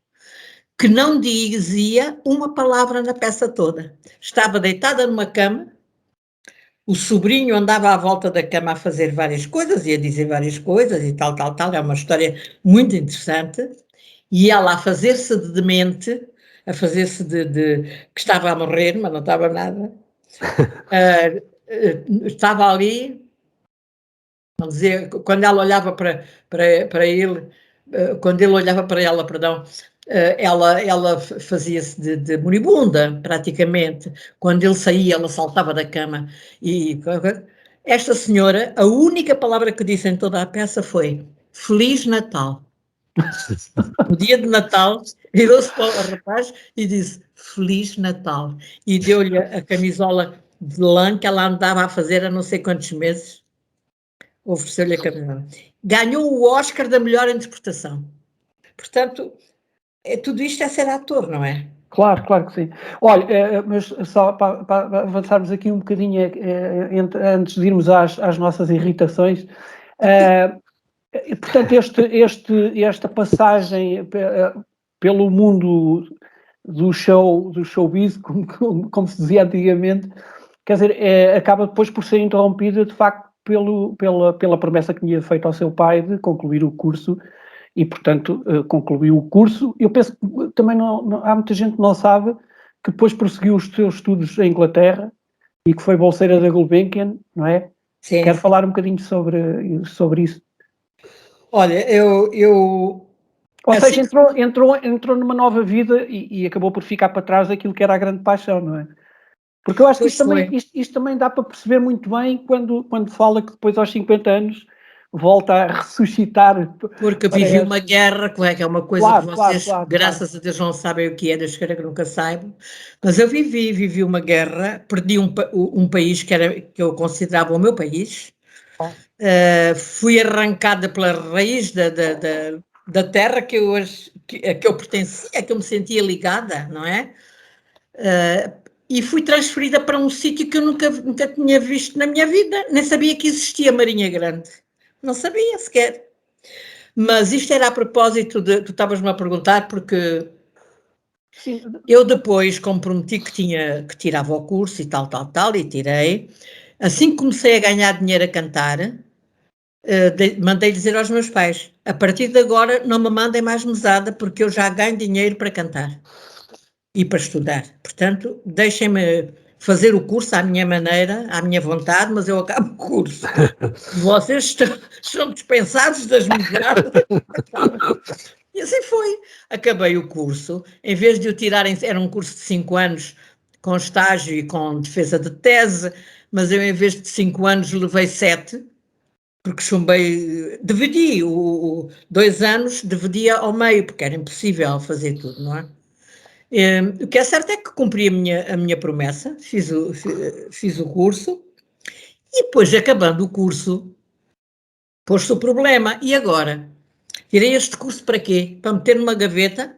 que não dizia uma palavra na peça toda. Estava deitada numa cama, o sobrinho andava à volta da cama a fazer várias coisas e a dizer várias coisas e tal, é uma história muito interessante, e ela a fazer-se de demente, a fazer-se de que estava a morrer, mas não estava nada, estava ali, não dizer, quando ela olhava para ele, quando ele olhava para ela, perdão, ela fazia-se de moribunda, praticamente. Quando ele saía, ela saltava da cama. E esta senhora, a única palavra que disse em toda a peça foi Feliz Natal. No dia de Natal, virou-se para o rapaz e disse Feliz Natal. E deu-lhe a camisola de lã que ela andava a fazer há não sei quantos meses. Ofereceu-lhe a camisola. Ganhou o Oscar da melhor interpretação. Portanto, tudo isto é ser ator, não é?
Claro que sim. Olha, mas só para avançarmos aqui um bocadinho, antes de irmos às nossas irritações, portanto, esta passagem pelo mundo do showbiz, como se dizia antigamente, quer dizer, acaba depois por ser interrompida, de facto, pela promessa que tinha feito ao seu pai de concluir o curso. E, portanto, concluiu o curso. Eu penso que também há muita gente que não sabe que depois prosseguiu os seus estudos em Inglaterra e que foi bolseira da Gulbenkian, não é?
Sim.
Quero falar um bocadinho sobre isso.
Olha,
Ou seja, entrou numa nova vida e acabou por ficar para trás aquilo que era a grande paixão, não é? Porque eu acho que isto também dá para perceber muito bem quando fala que depois aos 50 anos volta a ressuscitar.
Porque vivi uma guerra, que é uma coisa que vocês, graças a Deus, não sabem o que é, Deus queira que nunca saibam, mas eu vivi uma guerra, perdi um país que eu considerava o meu país, fui arrancada pela raiz da terra que eu pertencia, que eu me sentia ligada, não é? E fui transferida para um sítio que eu nunca tinha visto na minha vida, nem sabia que existia Marinha Grande. Não sabia sequer. Mas isto era a propósito tu estavas-me a perguntar, porque eu depois comprometi que tirava o curso e tal, e tirei. Assim que comecei a ganhar dinheiro a cantar, mandei dizer aos meus pais, a partir de agora não me mandem mais mesada, porque eu já ganho dinheiro para cantar. e para estudar. Portanto, deixem-me fazer o curso à minha maneira, à minha vontade, mas eu acabo o curso. Vocês estão dispensados das melhoradas. E assim foi. Acabei o curso. Em vez de o tirarem, era um curso de 5 anos, com estágio e com defesa de tese, mas eu, em vez de 5 anos, levei 7, porque chumbei, dividi 2 anos, dividia ao meio, porque era impossível fazer tudo, não é? O que é certo é que cumpri a minha promessa, fiz o curso, e depois, acabando o curso, pôs-se o problema. E agora? Tirei este curso para quê? Para meter numa gaveta?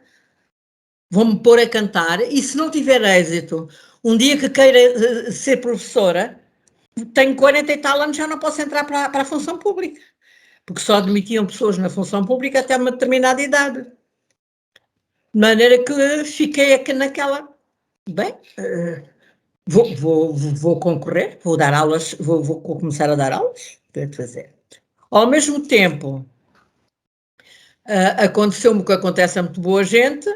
Vou-me pôr a cantar, e se não tiver êxito, um dia que queira ser professora, tenho 40 e tal anos, já não posso entrar para a função pública, porque só admitiam pessoas na função pública até uma determinada idade. De maneira que fiquei aqui naquela, bem, vou concorrer, vou dar aulas, vou começar a dar aulas, o que é de fazer? Ao mesmo tempo, aconteceu-me o que acontece a muito boa gente,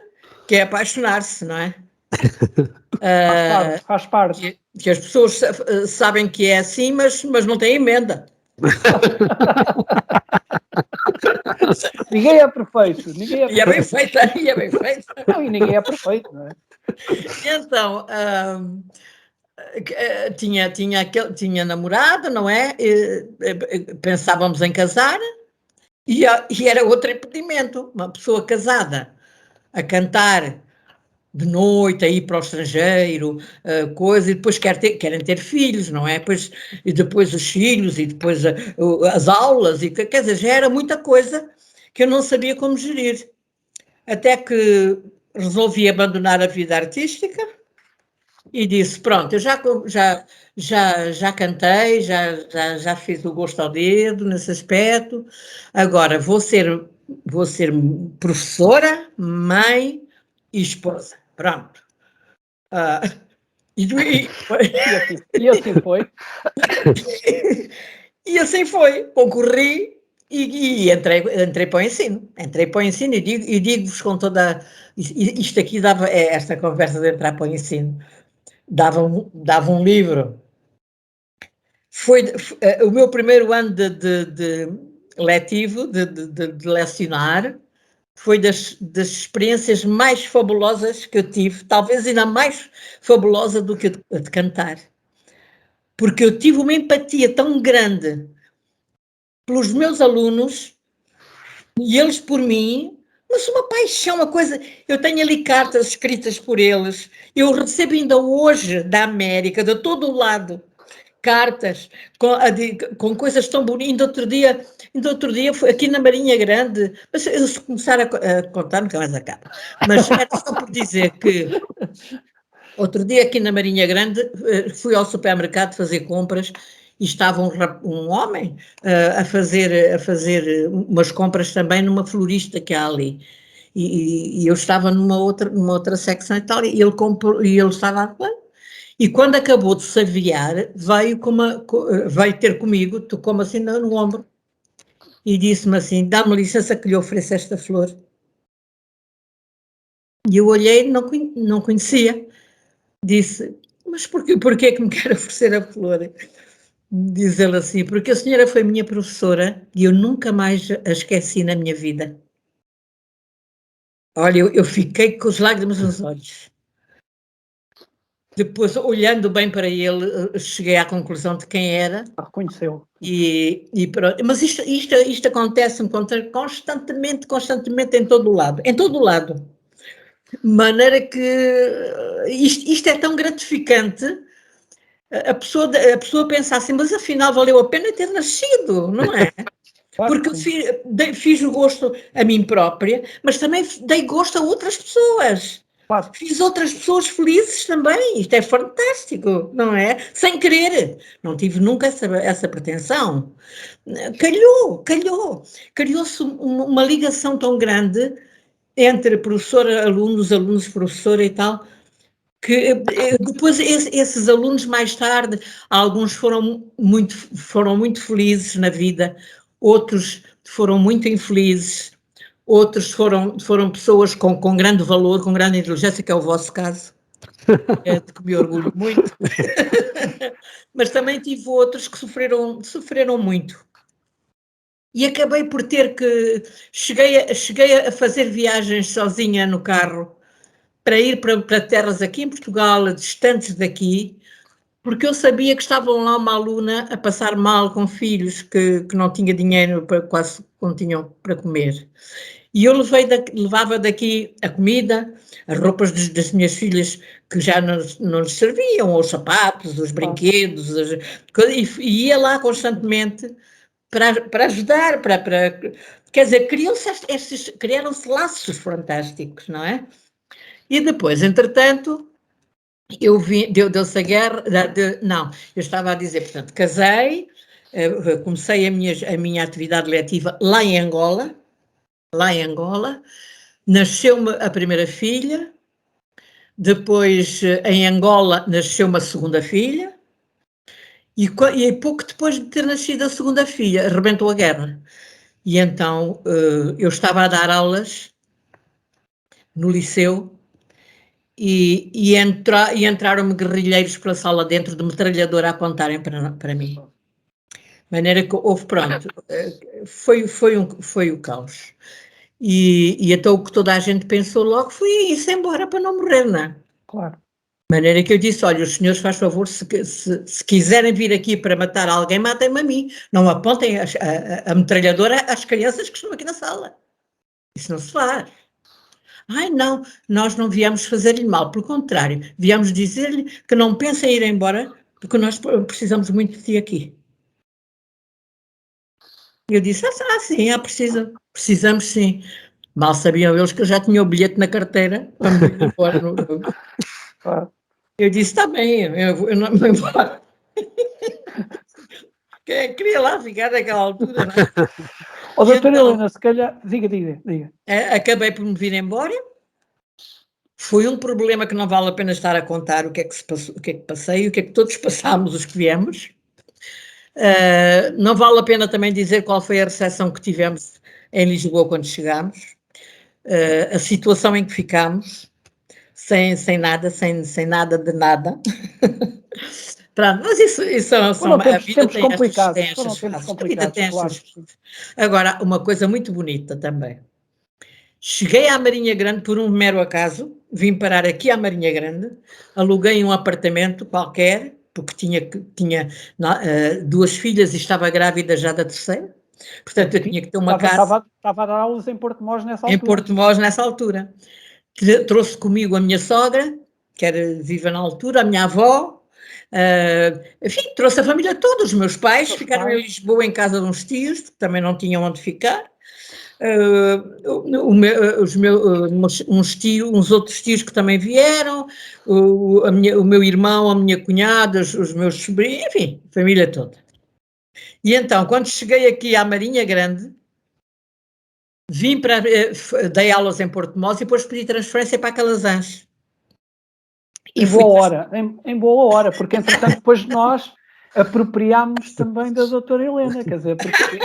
que é apaixonar-se, não é?
Faz parte.
Que as pessoas sabem que é assim, mas não têm emenda.
Ninguém é perfeito.
E é bem feita.
Não, e ninguém é perfeito, não é?
Então, tinha namorado, não é? Pensávamos em casar, e era outro impedimento. Uma pessoa casada a cantar de noite, a ir para o estrangeiro, coisa, e depois querem ter filhos, não é? E depois os filhos, e depois as aulas, e quer dizer, já era muita coisa que eu não sabia como gerir. Até que resolvi abandonar a vida artística e disse, pronto, eu já cantei, já fiz o gosto ao dedo nesse aspecto, agora vou ser professora, mãe e esposa. Pronto.
E assim foi.
E assim foi. Concorri e entrei para o ensino. Entrei para o ensino e digo-vos com toda... Isto aqui dava... esta conversa de entrar para o ensino. Dava um livro. Foi o meu primeiro ano de letivo, de lecionar, foi das experiências mais fabulosas que eu tive, talvez ainda mais fabulosa do que a de cantar. Porque eu tive uma empatia tão grande pelos meus alunos e eles por mim, mas uma paixão, uma coisa... Eu tenho ali cartas escritas por eles, eu recebo ainda hoje da América, de todo o lado, cartas com coisas tão bonitas. Ainda outro dia foi aqui na Marinha Grande, mas se começar a contar nunca mais acaba, mas era só por dizer que outro dia aqui na Marinha Grande fui ao supermercado fazer compras e estava um homem a fazer umas compras também numa florista que há ali, e eu estava numa outra secção e tal, e ele estava a... E quando acabou de se aviar, veio ter comigo, tocou-me assim no ombro e disse-me assim, dá-me licença que lhe ofereço esta flor. E eu olhei, não conhecia. Disse, mas porquê que me quer oferecer a flor? Diz ele assim, porque a senhora foi minha professora e eu nunca mais a esqueci na minha vida. Olha, eu fiquei com as lágrimas nos olhos. Depois, olhando bem para ele, cheguei à conclusão de quem era.
Reconheceu.
E pronto. Mas isto acontece-me constantemente em todo o lado. Em todo o lado. De maneira que isto é tão gratificante, a pessoa pensa assim, mas afinal valeu a pena ter nascido, não é?
Claro.
Porque fiz o gosto a mim própria, mas também dei gosto a outras pessoas.
Claro.
Fiz outras pessoas felizes também, isto é fantástico, não é? Sem querer, não tive nunca essa pretensão. Criou-se uma ligação tão grande entre professor-alunos, alunos-professor e tal, que depois esses alunos mais tarde, alguns foram muito felizes na vida, outros foram muito infelizes, outros foram pessoas com grande valor, com grande inteligência, que é o vosso caso, de que me orgulho muito. Mas também tive outros que sofreram muito. E acabei por ter que... Cheguei a fazer viagens sozinha no carro para ir para terras aqui em Portugal, distantes daqui, porque eu sabia que estavam lá uma aluna a passar mal com filhos que não tinha dinheiro, quase não tinham para comer. E eu levava daqui a comida, as roupas das minhas filhas que já não lhes serviam, os sapatos, os brinquedos, e ia lá constantemente para ajudar, quer dizer, criaram-se laços fantásticos, não é? E depois, entretanto, deu-se a guerra, eu estava a dizer, portanto, casei, comecei a minha atividade letiva lá em Angola, nasceu-me a primeira filha, depois em Angola nasceu uma segunda filha, e pouco depois de ter nascido a segunda filha, arrebentou a guerra. E então eu estava a dar aulas no liceu, e entraram-me guerrilheiros pela sala dentro de metralhadora a apontarem para mim. De maneira que houve, pronto, foi o caos. E então o que toda a gente pensou logo foi ir-se embora para não morrer, não é?
Claro.
De maneira que eu disse, olha, os senhores, faz favor, se quiserem vir aqui para matar alguém, matem-me a mim. Não apontem a metralhadora às crianças que estão aqui na sala. Isso não se faz. Ai, não, nós não viemos fazer-lhe mal, pelo contrário, viemos dizer-lhe que não pensa em ir embora, porque nós precisamos muito de ti aqui. Eu disse, sim, precisamos sim. Mal sabiam eles que eu já tinha o bilhete na carteira para me ir embora. Eu disse, está bem, eu não vou embora. Queria lá ficar naquela altura, não é?
Doutora Helena, se calhar, diga.
Acabei por me vir embora. Foi um problema que não vale a pena estar a contar o que é que se passou, o que é que passei, o que é que todos passámos, os que viemos. Não vale a pena também dizer qual foi a recepção que tivemos em Lisboa quando chegámos, a situação em que ficámos, sem nada de nada. Pronto, mas isso são
a vida tem estas fases.
Agora, uma coisa muito bonita também. Cheguei à Marinha Grande por um mero acaso, vim parar aqui à Marinha Grande, aluguei um apartamento qualquer, porque tinha 2 filhas e estava grávida já da terceira, portanto eu tinha que ter uma casa...
Estava a dar aulas em Porto-Mós nessa altura.
Em Porto-Mós nessa altura. Trouxe comigo a minha sogra, que era viva na altura, a minha avó, enfim, trouxe a família toda, os meus pais ficaram em Lisboa em casa de uns tios, que também não tinham onde ficar. Uns outros tios que também vieram, o meu irmão, a minha cunhada, os meus sobrinhos, enfim, a família toda. E então, quando cheguei aqui à Marinha Grande, dei aulas em Porto-Mós e depois pedi transferência para Calazans.
Em boa hora, porque entretanto depois nós apropriámos também da doutora Helena, quer dizer, porque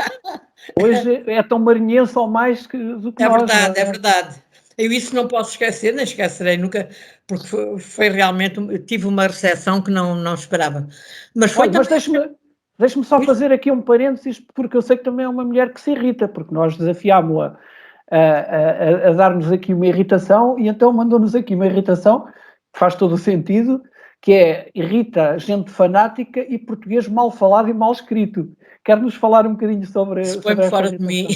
hoje é tão marinhense ou mais do que nós.
É verdade. Eu isso não posso esquecer, nem esquecerei nunca, porque foi realmente, tive uma recepção que não esperava. Mas
deixe-me só fazer aqui um parênteses, porque eu sei que também é uma mulher que se irrita, porque nós desafiámos-la a dar-nos aqui uma irritação, e então mandou-nos aqui uma irritação que faz todo o sentido, que irrita gente fanática e português mal falado e mal escrito. Quer-nos falar um bocadinho sobre
esta fora irritação? De mim.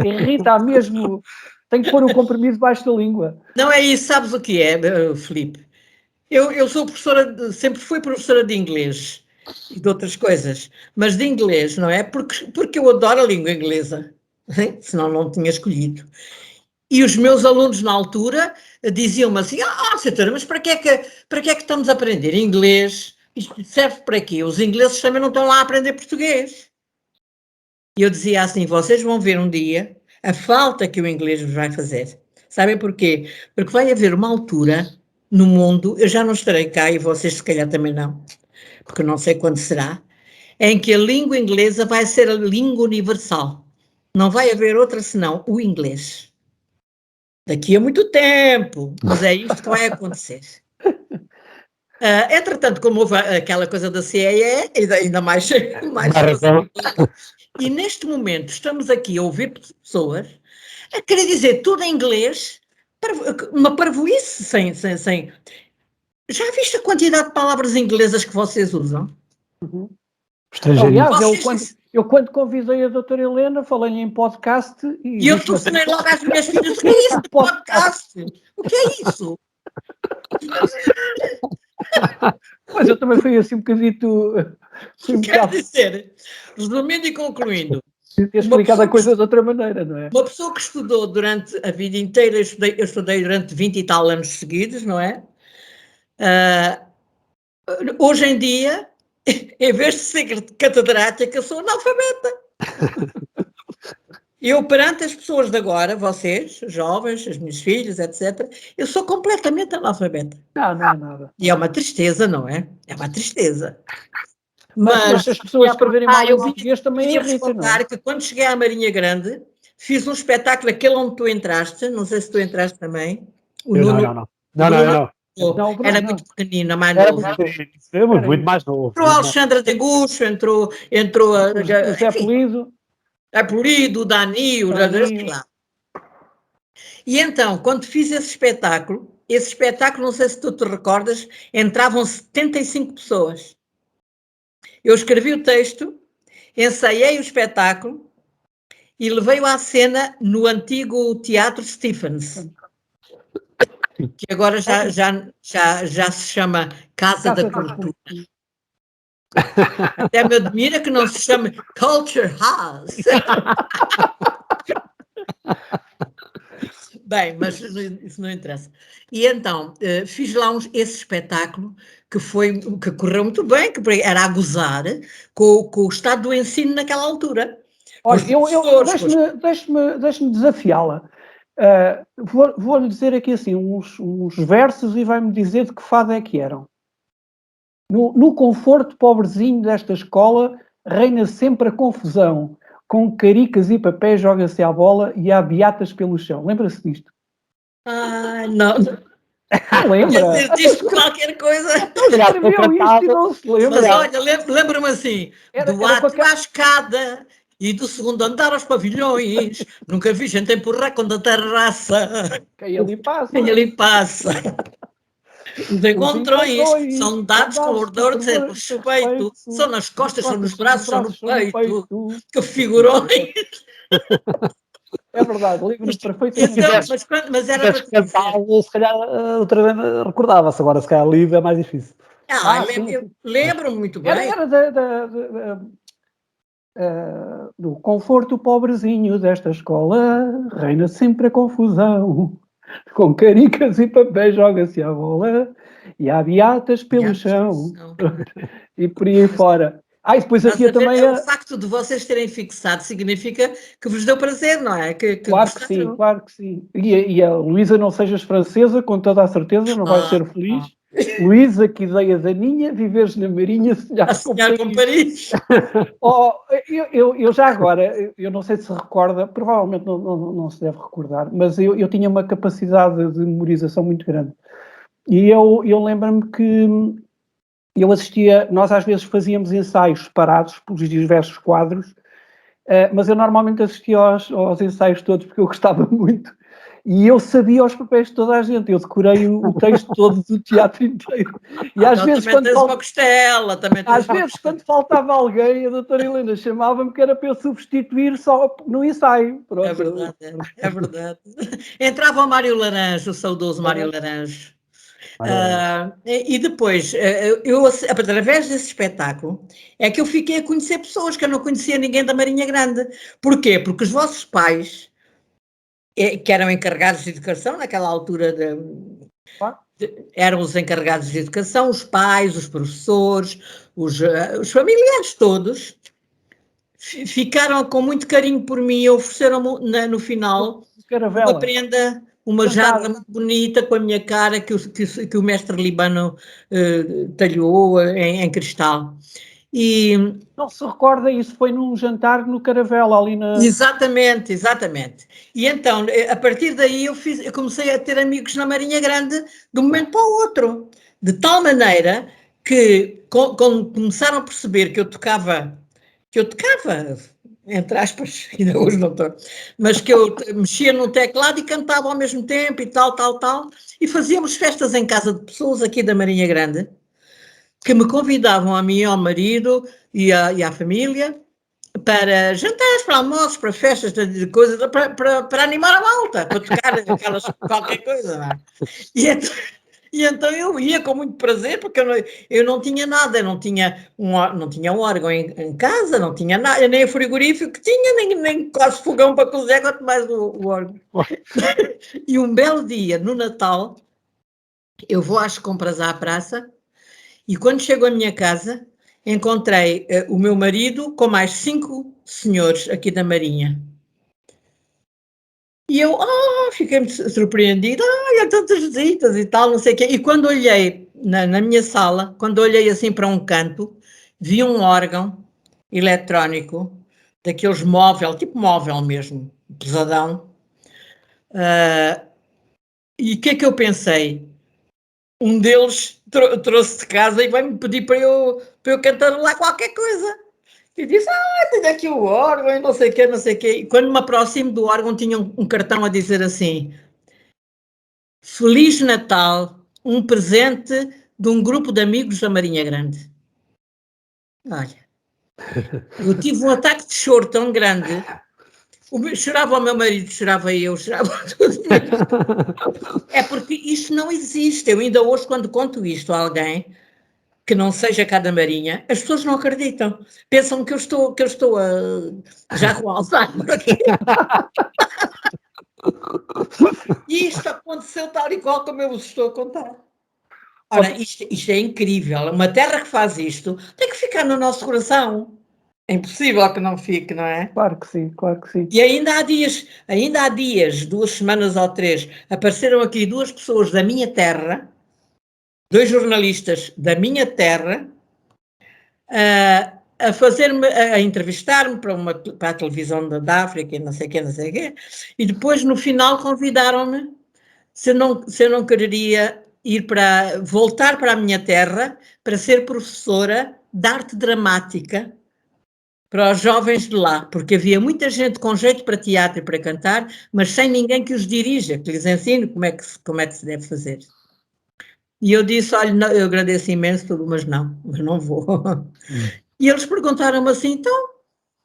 Irrita mesmo, tem que pôr o comprimido debaixo da língua.
Não é isso, sabes o que é, Filipe? Eu sou professora, sempre fui professora de inglês e de outras coisas, mas de inglês, não é? Porque eu adoro a língua inglesa, senão não tinha escolhido. E os meus alunos na altura diziam-me assim, senhora, mas para que é que estamos a aprender inglês? Isto serve para quê? Os ingleses também não estão lá a aprender português. E eu dizia assim, vocês vão ver um dia a falta que o inglês vos vai fazer. Sabem porquê? Porque vai haver uma altura no mundo, eu já não estarei cá e vocês se calhar também não, porque não sei quando será, em que a língua inglesa vai ser a língua universal. Não vai haver outra senão o inglês. Daqui a muito tempo, mas é isto que vai acontecer. Entretanto, como houve aquela coisa da CEE, ainda mais e neste momento estamos aqui a ouvir pessoas a querer dizer tudo em inglês, uma parvoíce sem... Já viste a quantidade de palavras inglesas que vocês usam?
Aliás,
eu quando convidei a doutora Helena, falei-lhe em podcast
e eu telefonei logo às minhas filhas, o que é isso de podcast? O que é isso?
Mas eu também fui assim um bocadito...
Quer dizer, resumindo e concluindo,
ter explicado a coisa de outra maneira, não é?
Uma pessoa que estudou durante a vida inteira, eu estudei durante 20 e tal anos seguidos, não é? Hoje em dia, em vez de ser catedrática, sou analfabeta. Eu, perante as pessoas de agora, vocês, jovens, as minhas filhas, etc., eu sou completamente analfabeta.
Não é nada.
E é uma tristeza, não é? É uma tristeza.
Mas se as pessoas escreverem mal em português também
irritam, não é? Que quando cheguei à Marinha Grande, fiz um espetáculo, aquele onde tu entraste, não sei se tu entraste também.
Não.
Era muito pequenino, mais novo.
Era muito mais novo.
Entrou a Alexandra de Gucho, entrou
o Zé
Polido, o Dani, lá. E então, quando fiz esse espetáculo, não sei se tu te recordas, entravam 75 pessoas. Eu escrevi o texto, ensaiei o espetáculo e levei-o à cena no antigo Teatro Stephens, que agora já se chama Casa da Cultura. Até me admira que não se chame Culture House. Bem, mas isso não interessa. E então, fiz lá esse espetáculo que correu muito bem, que era a gozar com o estado do ensino naquela altura.
Olha, deixe-me desafiá-la. Vou-lhe dizer aqui assim uns versos e vai-me dizer de que fado é que eram. No conforto pobrezinho desta escola reina sempre a confusão. Com caricas e papéis joga-se à bola e há beatas pelo chão. Lembra-se disto?
Não.
Não lembra?
Diz qualquer coisa.
Escreveu isto e não se lembra.
Mas olha, lembra-me assim, do átrio à escada e do segundo andar aos pavilhões, nunca vi gente empurrar com tanta raça.
Quem ali passa.
Os encontrões são dados com ordem de respeito, são nas costas, são nos braços, são no peito. Que figurões!
É verdade, livros perfeitos.
Mas era para
cantá-lo, se calhar outra vez recordava-se, agora se calhar livro é mais difícil.
Lembro-me muito bem.
Era do conforto pobrezinho desta escola, reina sempre a confusão. Com caricas e papéis joga-se a bola e há beatas pelo chão. E por aí fora. E depois aqui também
o facto de vocês terem fixado significa que vos deu prazer, não é?
Claro que sim. E a Luísa, não sejas francesa, com toda a certeza, não vais ser feliz. Luísa, que ideia daninha, viveres na Marinha,
sonhar com Paris.
Eu já agora, eu não sei se recorda, provavelmente não se deve recordar, mas eu tinha uma capacidade de memorização muito grande. E eu lembro-me que eu assistia, nós às vezes fazíamos ensaios separados pelos diversos quadros, mas eu normalmente assistia aos ensaios todos porque eu gostava muito. E eu sabia os papéis de toda a gente, eu decorei o texto todo do teatro inteiro. E às vezes, quando faltava alguém, a doutora Helena chamava-me que era para eu substituir só no ensaio. Pronto.
É verdade. Entrava o Mário Laranjo, o saudoso Mário Laranjo. E depois, eu, através desse espetáculo, é que eu fiquei a conhecer pessoas que eu não conhecia ninguém da Marinha Grande. Porquê? Porque os vossos pais, que eram encarregados de educação naquela altura, eram os encarregados de educação, os pais, os professores, os familiares todos, ficaram com muito carinho por mim e ofereceram-me no final uma prenda, uma jarra muito bonita com a minha cara que o mestre Libano talhou em cristal. E
Não se recorda, isso foi num jantar no Caravela, ali na...
exatamente. E então, a partir daí eu comecei a ter amigos na Marinha Grande de um momento para o outro, de tal maneira que quando começaram a perceber que eu tocava, entre aspas, ainda hoje não estou, mas que eu mexia no teclado e cantava ao mesmo tempo e tal, e fazíamos festas em casa de pessoas aqui da Marinha Grande, que me convidavam a mim e ao marido e à família para jantares, para almoços, para festas, de coisas, para animar a malta, para tocar aquelas, qualquer coisa, não é? E então eu ia com muito prazer, porque eu não tinha nada, não tinha um órgão em casa, não tinha nada, nem o frigorífico que tinha, nem quase fogão para cozer, quanto mais o órgão. E um belo dia, no Natal, eu vou às compras à praça, e quando chego à minha casa, encontrei o meu marido com mais 5 senhores aqui da Marinha. E eu fiquei muito surpreendida, há tantas visitas e tal, não sei o quê. E quando olhei na minha sala, quando olhei assim para um canto, vi um órgão eletrónico, daqueles móvel, tipo móvel mesmo, pesadão. E o que é que eu pensei? Um deles trouxe de casa e vai-me pedir para eu cantar lá qualquer coisa. E disse, tenho aqui o órgão e não sei o quê. E quando me aproximo do órgão tinha um cartão a dizer assim: Feliz Natal, um presente de um grupo de amigos da Marinha Grande. Olha, eu tive um ataque de choro tão grande. Chorava o meu marido, chorava eu, chorava tudo. É porque isto não existe. Eu ainda hoje, quando conto isto a alguém que não seja cá da Marinha, as pessoas não acreditam. Pensam que eu estou já com Alzheimer. E isto aconteceu tal e qual como eu vos estou a contar. Ora, isto é incrível. Uma terra que faz isto tem que ficar no nosso coração. É impossível que não fique, não é?
Claro que sim.
E ainda há dias, 2 semanas ou 3, apareceram aqui 2 pessoas da minha terra, 2 jornalistas da minha terra, a entrevistar-me para a televisão da África e não sei o quê, e depois no final convidaram-me se eu não quereria voltar para a minha terra para ser professora de arte dramática para os jovens de lá, porque havia muita gente com jeito para teatro e para cantar, mas sem ninguém que os dirija, que lhes ensine como é que se deve fazer. E eu disse, olha, não, eu agradeço imenso tudo, mas não vou. E eles perguntaram-me assim, então,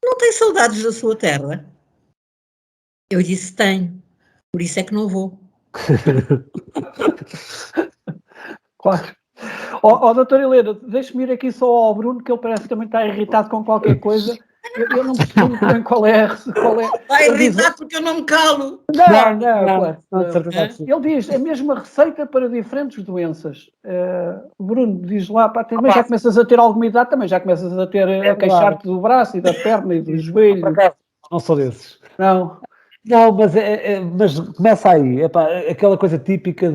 não tem saudades da sua terra? Eu disse, tenho, por isso é que não vou.
Claro. Doutora Helena, deixe-me ir aqui só ao Bruno, que ele parece que também está irritado com qualquer coisa. Eu não percebi muito bem qual é.
Está irritado porque eu não me calo.
Não, claro. Ele diz, a mesma receita para diferentes doenças. Bruno, diz lá, também já começas a ter alguma idade, também já começas a queixar-te do braço e da perna e do joelho.
Não sou desses.
Não,
mas começa aí, aquela coisa típica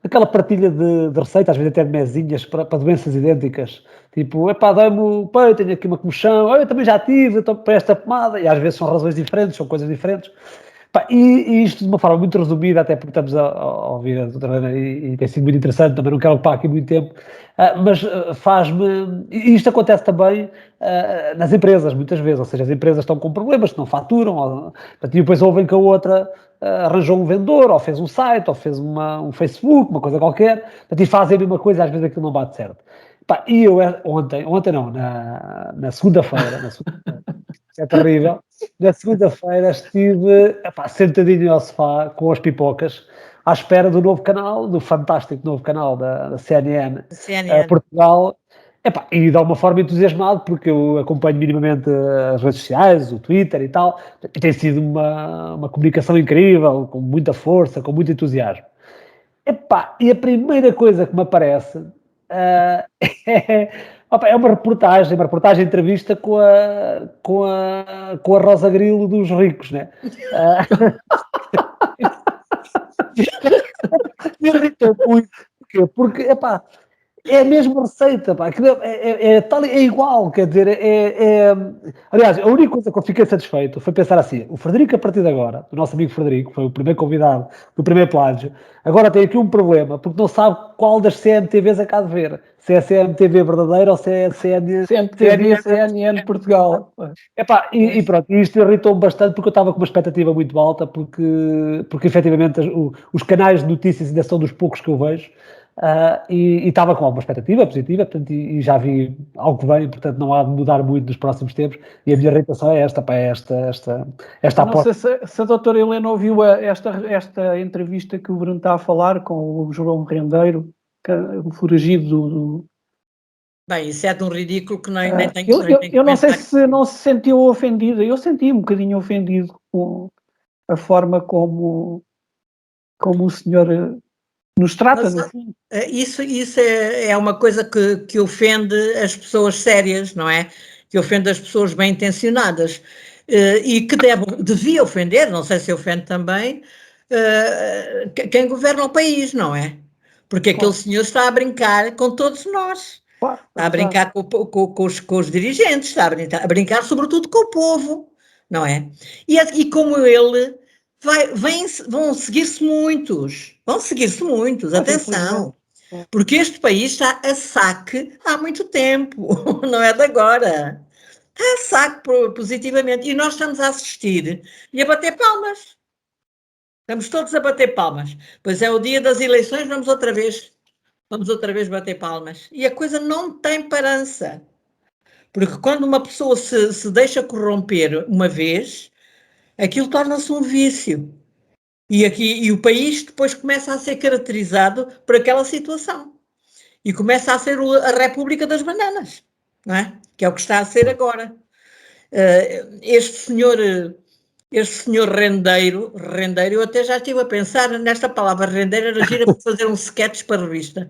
aquela partilha de receitas, às vezes até de mesinhas para doenças idênticas. Tipo, dá-me o peito, tenho aqui uma comichão, eu também já tive, estou para esta pomada, e às vezes são razões diferentes, são coisas diferentes. E isto de uma forma muito resumida, até porque estamos a ouvir a doutora Ana e tem sido muito interessante, também não quero ocupar aqui muito tempo, mas faz-me... E isto acontece também nas empresas, muitas vezes, ou seja, as empresas estão com problemas que não faturam, e depois ouvem que a outra arranjou um vendedor, ou fez um site, ou fez um Facebook, uma coisa qualquer, e fazem a mesma coisa, às vezes aquilo não bate certo. E eu ontem não, na segunda-feira, é terrível. Na segunda-feira estive sentadinho ao sofá com as pipocas à espera do novo canal, do fantástico novo canal da CNN, Portugal. E de alguma forma entusiasmado, porque eu acompanho minimamente as redes sociais, o Twitter e tal, e tem sido uma comunicação incrível, com muita força, com muito entusiasmo. E a primeira coisa que me aparece é uma reportagem entrevista com a Rosa Grilo dos ricos, né? Me irritou muito, porque É a mesma receita, pá. É igual, quer dizer, Aliás, a única coisa que eu fiquei satisfeito foi pensar assim, o Frederico, a partir de agora, o nosso amigo Frederico, foi o primeiro convidado do primeiro plágio, agora tem aqui um problema, porque não sabe qual das CMTVs é cá de ver. Se é CMTV verdadeira ou se é
CMTV, CNN, Portugal.
Epá, e pronto, isto irritou-me bastante porque eu estava com uma expectativa muito alta, porque efetivamente os canais de notícias ainda são dos poucos que eu vejo, e estava com alguma expectativa positiva, portanto, e já vi algo que vem, portanto não há de mudar muito nos próximos tempos, e a minha irritação é esta, pá, esta
Não
aposta.
sei se a doutora Helena ouviu esta entrevista que o Bruno está a falar com o João Rendeiro, o foragido do...
Bem, isso é de um ridículo que nem tem
Eu não sei se não se sentiu ofendido. Eu senti um bocadinho ofendido com a forma como o senhor nos trata,
Mas,
no fundo.
Isso é uma coisa que ofende as pessoas sérias, não é? Que ofende as pessoas bem intencionadas. E que devia ofender, não sei se ofende também, quem governa o país, não é? Porque aquele senhor está a brincar com todos nós.
Claro,
Está a brincar com os dirigentes, está a brincar sobretudo com o povo, não é? E como ele, vão seguir-se muitos, atenção, porque este país está a saque há muito tempo, não é de agora. Está a saque positivamente, e nós estamos a assistir e a bater palmas. Estamos todos a bater palmas. Pois é o dia das eleições, vamos outra vez bater palmas. E a coisa não tem parança. Porque quando uma pessoa se deixa corromper uma vez, aquilo torna-se um vício. E o país depois começa a ser caracterizado por aquela situação. E começa a ser a República das Bananas, não é? Que é o que está a ser agora. Este senhor rendeiro, eu até já estive a pensar nesta palavra rendeiro, era gira para fazer um sketch para a revista.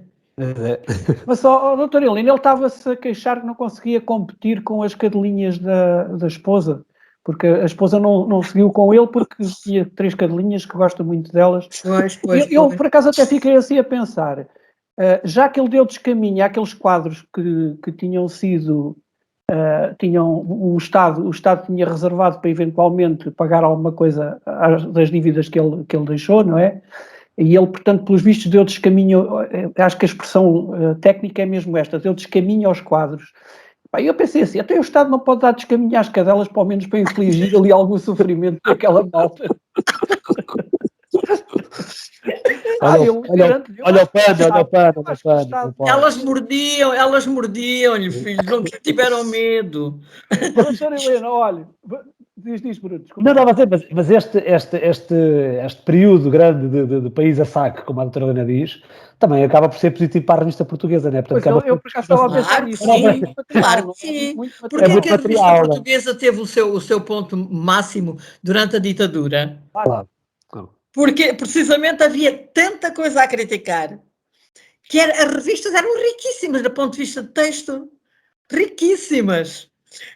Mas, doutor Helena, ele estava-se a queixar que não conseguia competir com as cadelinhas da esposa, porque a esposa não seguiu com ele porque tinha 3 cadelinhas que gosta muito delas. Eu, por acaso, até fiquei assim a pensar, já que ele deu descaminho àqueles quadros que tinham sido... o Estado tinha reservado para eventualmente pagar alguma coisa das dívidas que ele deixou, não é? E ele, portanto, pelos vistos, deu descaminho, acho que a expressão técnica é mesmo esta, deu descaminho aos quadros. Eu pensei assim, até o Estado não pode dar descaminho às cadelas, pelo menos para infligir ali algum sofrimento daquela malta.
Olha o pano.
Elas mordiam-lhe, filhos, não tiveram medo.
Doutora Helena, olha, diz, Bruno, desculpa.
Não, mas este período grande de país a saque, como a doutora Helena diz, também acaba por ser positivo para a revista portuguesa, não é?
Portanto, eu por acaso estava a pensar nisso.
Claro que sim. Porque a revista portuguesa teve o seu ponto máximo durante a ditadura.
Claro.
Porque precisamente havia tanta coisa a criticar que as revistas eram riquíssimas do ponto de vista de texto. Riquíssimas.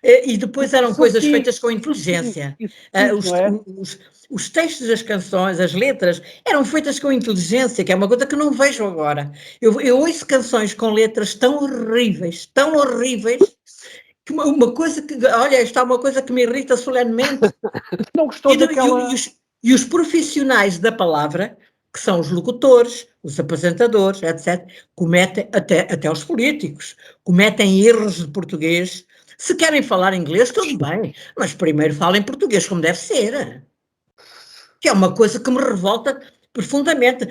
E depois eram coisas feitas com inteligência. Os textos das canções, as letras, eram feitas com inteligência, que é uma coisa que não vejo agora. Eu ouço canções com letras tão horríveis, que uma coisa que... Olha, está uma coisa que me irrita solenemente.
Não gostou daquela...
E os profissionais da palavra, que são os locutores, os apresentadores, etc., cometem, até os políticos, cometem erros de português. Se querem falar inglês, tudo bem, mas primeiro falem português como deve ser. Que é uma coisa que me revolta profundamente.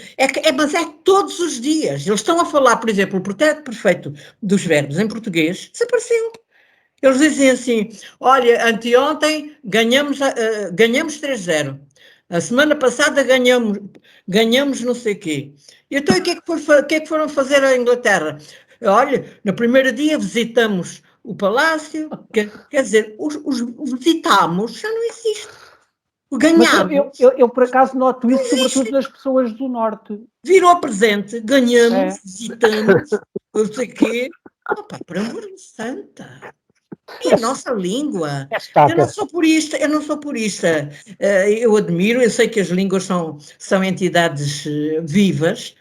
Mas é todos os dias. Eles estão a falar, por exemplo, o pretérito perfeito dos verbos em português, desapareceu. Eles dizem assim, olha, anteontem ganhamos 3-0. A semana passada ganhamos não sei o quê. Então, o que é que foram fazer a Inglaterra? Olha, no primeiro dia visitamos o palácio, quer dizer, os visitamos, já não existe. Ganhamos.
Eu por acaso noto isso, sobretudo nas pessoas do Norte.
Virou presente, ganhamos, visitamos, não sei o quê. Opa, por amor de santa. É a nossa língua. Eu não sou purista. Eu admiro, eu sei que as línguas são entidades vivas,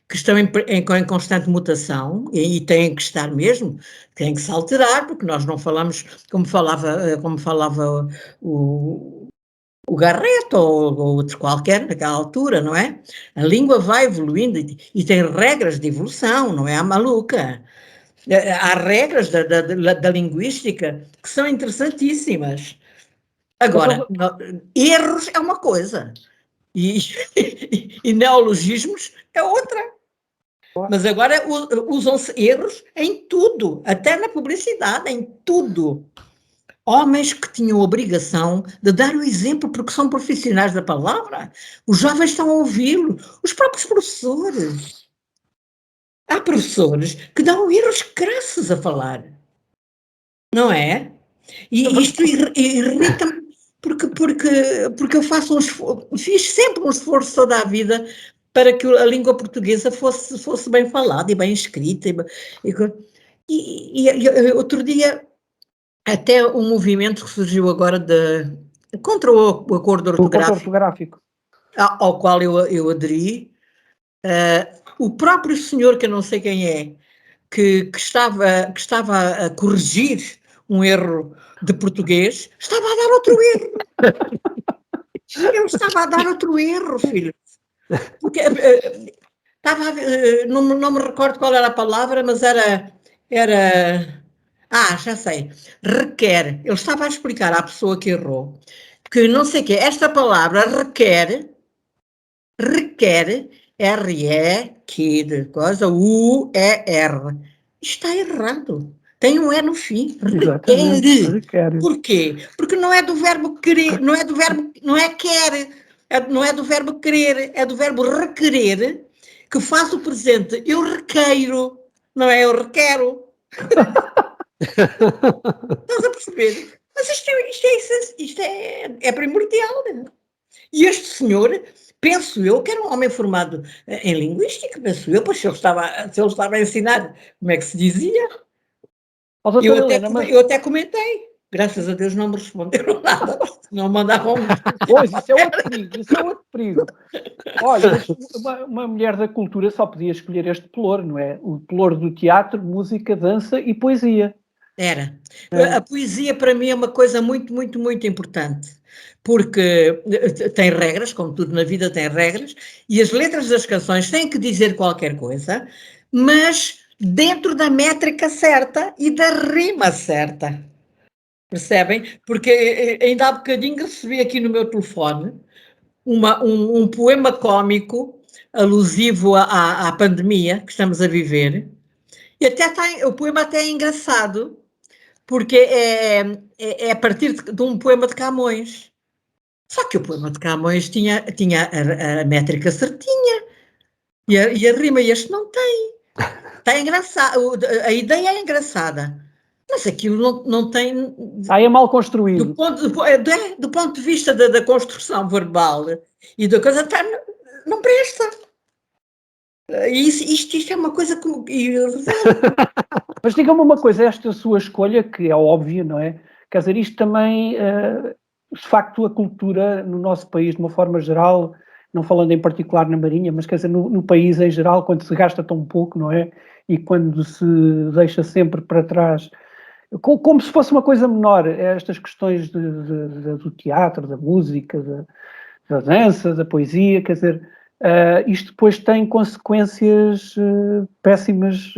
que estão em constante mutação e têm que estar mesmo, têm que se alterar, porque nós não falamos como falava o Garrett ou outro qualquer naquela altura, não é? A língua vai evoluindo e tem regras de evolução, não é a maluca. Há regras da linguística que são interessantíssimas. Agora, erros é uma coisa e neologismos é outra. Mas agora usam-se erros em tudo, até na publicidade, em tudo. Homens que tinham a obrigação de dar o exemplo porque são profissionais da palavra. Os jovens estão a ouvi-lo, os próprios professores. Há professores que dão erros crassos a falar. Não é? E isto irrita-me porque eu faço fiz sempre um esforço toda a vida para que a língua portuguesa fosse bem falada e bem escrita. E outro dia, até um movimento que surgiu agora contra o acordo ortográfico, ao qual eu aderi, o próprio senhor, que eu não sei quem é, que estava a corrigir um erro de português, estava a dar outro erro. Eu estava a dar outro erro, filho. Porque não me recordo qual era a palavra, mas era já sei, requer. Ele estava a explicar à pessoa que errou que não sei o quê, esta palavra requer, R-E, que de coisa, U-E-R. Está errado. Tem um E no fim. Requer. Porquê? Porque não é do verbo querer, não é do verbo querer, é do verbo requerer, que faz o presente. Eu requeiro, não é eu requero. Estás a perceber? Mas isto é primordial. E este senhor, penso eu, que era um homem formado em linguística, penso eu, pois se ele estava a ensinar como é que se dizia. Eu até comentei. Graças a Deus não me responderam nada. Não mandavam.
Pois, isso é outro perigo. Olha, uma mulher da cultura só podia escolher este pelouro, não é? O pelouro do teatro, música, dança e poesia.
Era. A poesia para mim é uma coisa muito, muito, muito importante, porque tem regras, como tudo na vida tem regras, e as letras das canções têm que dizer qualquer coisa, mas dentro da métrica certa e da rima certa. Percebem? Porque ainda há bocadinho recebi aqui no meu telefone um poema cómico alusivo à pandemia que estamos a viver, e o poema até é engraçado, porque é a partir de um poema de Camões. Só que o poema de Camões tinha a métrica certinha e a rima, e este não tem. Está engraçado, a ideia é engraçada, mas aquilo não tem.
É mal construído.
Do ponto de vista da construção verbal e da coisa, não presta. Isto é uma coisa que.
Mas diga-me uma coisa, esta sua escolha, que é óbvia, não é? Quer dizer, isto também, de facto, a cultura no nosso país, de uma forma geral, não falando em particular na Marinha, mas quer dizer, no país em geral, quando se gasta tão pouco, não é? E quando se deixa sempre para trás, como se fosse uma coisa menor, estas questões do teatro, da música, da dança, da poesia, quer dizer, isto depois tem consequências péssimas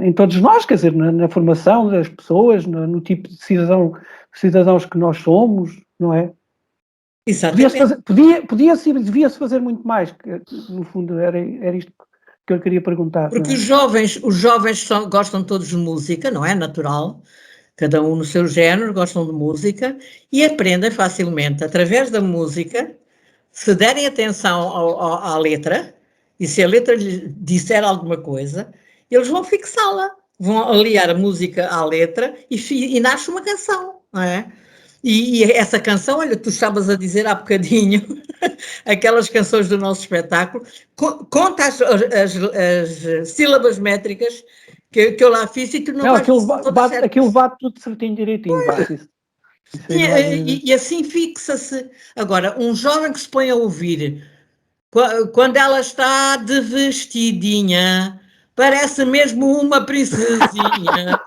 em todos nós, quer dizer, na formação das pessoas, no tipo de cidadãos que nós somos, não é?
Exatamente.
Podia-se e devia-se fazer muito mais, que no fundo era isto que eu queria perguntar.
Porque os jovens gostam todos de música, não é? Natural. Cada um no seu género, gostam de música e aprendem facilmente através da música. Se derem atenção à letra, e se a letra lhe disser alguma coisa, eles vão fixá-la, vão aliar a música à letra e nasce uma canção, não é? E essa canção, olha, tu estavas a dizer há bocadinho, aquelas canções do nosso espetáculo, conta as sílabas métricas que eu lá fiz e tu não vais...
Aquilo bate tudo certinho, direitinho.
E assim fixa-se. Agora, um jovem que se põe a ouvir Quando ela está de vestidinha, parece mesmo uma princesinha.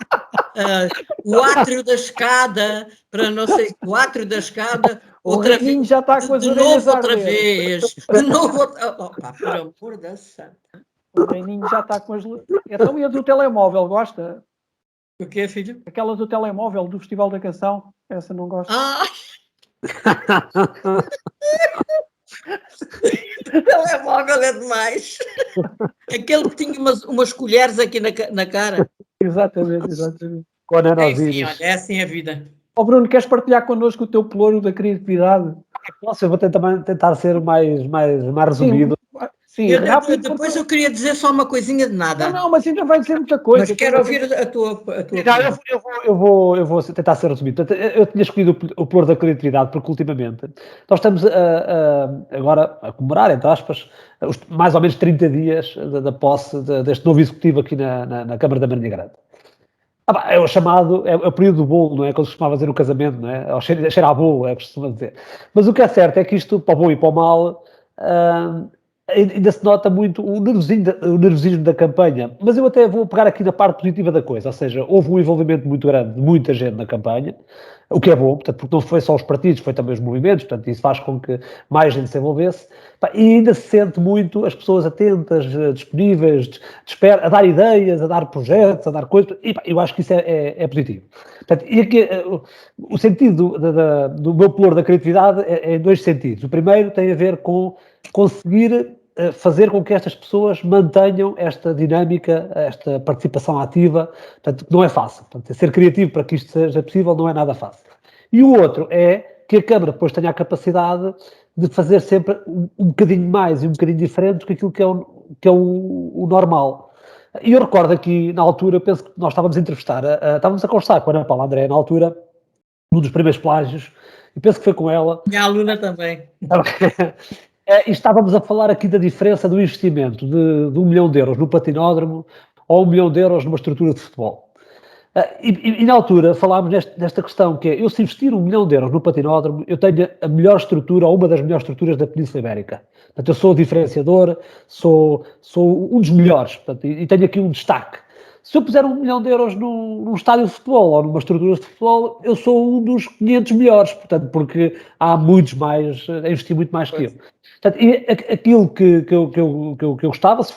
O átrio da escada, para não sei, o átrio da escada,
O
outra vez,
reininho já está com as
de
orelhas
novo
a
outra
arder.
vez, de novo outra... Opa, por amor da santa.
O reininho já está com as... Então, e a do telemóvel, gosta?
O quê, filho?
Aquela do telemóvel, do Festival da Canção, essa não gosta.
Ah! O telemóvel é demais. Aquele que tinha umas colheres aqui na cara.
Exatamente.
Com
Enfim,
nanozinhos.
olha, é assim a vida.
Ó Bruno, queres partilhar connosco o teu pelouro da criatividade?
Nossa, eu vou tentar ser mais resumido.
Sim, rápido.
Depois eu queria dizer só uma coisinha de nada.
Não, mas ainda vai dizer muita coisa.
Mas quero ouvir a tua
Não, eu vou tentar ser resumido. Eu tinha escolhido o pelouro da criatividade porque ultimamente nós estamos agora a comemorar, entre aspas, mais ou menos 30 dias da posse deste novo executivo aqui na Câmara da Marinha Grande. É o chamado, é o período do bolo, não é? Quando se costumava dizer no casamento, não é? Ou cheira a bolo, é o que se costuma dizer. Mas o que é certo é que isto, para o bom e para o mal, ainda se nota muito o nervosismo da campanha. Mas eu até vou pegar aqui na parte positiva da coisa, ou seja, houve um envolvimento muito grande de muita gente na campanha, o que é bom, portanto, porque não foi só os partidos, foi também os movimentos, portanto, isso faz com que mais gente se envolvesse. E ainda se sente muito as pessoas atentas, disponíveis, de espera, a dar ideias, a dar projetos, a dar coisas, e eu acho que isso é positivo. Portanto, e aqui, o sentido do meu pelouro da criatividade é em dois sentidos. O primeiro tem a ver com conseguir fazer com que estas pessoas mantenham esta dinâmica, esta participação ativa, portanto, não é fácil. Portanto, ser criativo para que isto seja possível não é nada fácil. E o outro é que a Câmara depois tenha a capacidade de fazer sempre um bocadinho mais e um bocadinho diferente do que aquilo que é o normal. E eu recordo aqui, na altura, penso que nós estávamos a entrevistar, estávamos a conversar com a Ana Paula André, na altura, num dos primeiros plágios, e penso que foi com ela.
Minha aluna também.
E estávamos a falar aqui da diferença do investimento de 1 milhão de euros no patinódromo ou 1 milhão de euros numa estrutura de futebol. E na altura falámos nesta questão, que é, eu se investir 1 milhão de euros no patinódromo, eu tenho a melhor estrutura, ou uma das melhores estruturas da Península Ibérica. Portanto, eu sou o diferenciador, sou um dos melhores, portanto, e tenho aqui um destaque. Se eu puser 1 milhão de euros num estádio de futebol ou numa estrutura de futebol, eu sou um dos 500 melhores, portanto, porque há muitos mais, a investir muito mais que eu. Portanto, e aquilo que eu gostava, se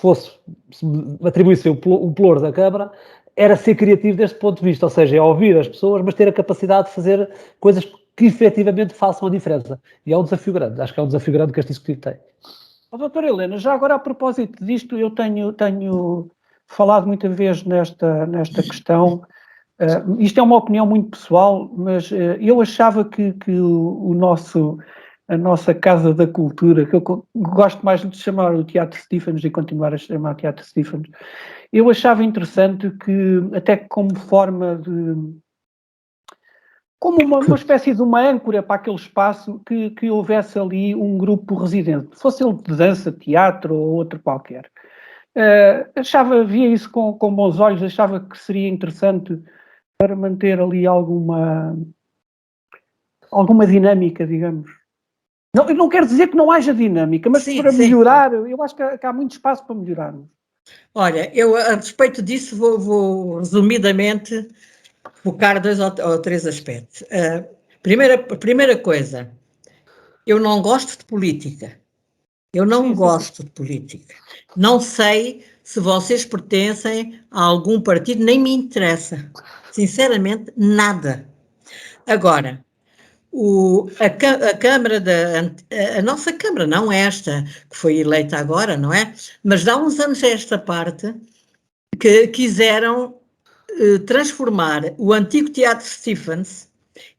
me atribuísse um pelouro da Câmara, era ser criativo deste ponto de vista, ou seja, é ouvir as pessoas, mas ter a capacidade de fazer coisas que efetivamente façam a diferença. E é um desafio grande, acho que é um desafio grande que este executivo tem.
Doutora Helena, já agora a propósito disto, eu tenho falado muitas vezes nesta questão, isto é uma opinião muito pessoal, mas eu achava que a nossa Casa da Cultura, que eu gosto mais de chamar o Teatro Stephens e continuar a chamar Teatro Stephens, eu achava interessante que, até como forma de... como uma espécie de uma âncora para aquele espaço, que houvesse ali um grupo residente, fosse ele de dança, teatro ou outro qualquer. Via isso com bons olhos, achava que seria interessante para manter ali alguma dinâmica, digamos. Não quero dizer que não haja dinâmica, mas para melhorar, eu acho que há muito espaço para melhorarmos.
Olha, eu a respeito disso vou resumidamente focar 2 ou 3 aspectos. Primeira coisa, eu não gosto de política. Gosto de política. Não sei se vocês pertencem a algum partido, nem me interessa. Sinceramente, nada. Agora, a Câmara a nossa Câmara, não esta, que foi eleita agora, não é? Mas há uns anos a esta parte, que quiseram transformar o antigo Teatro Stephens,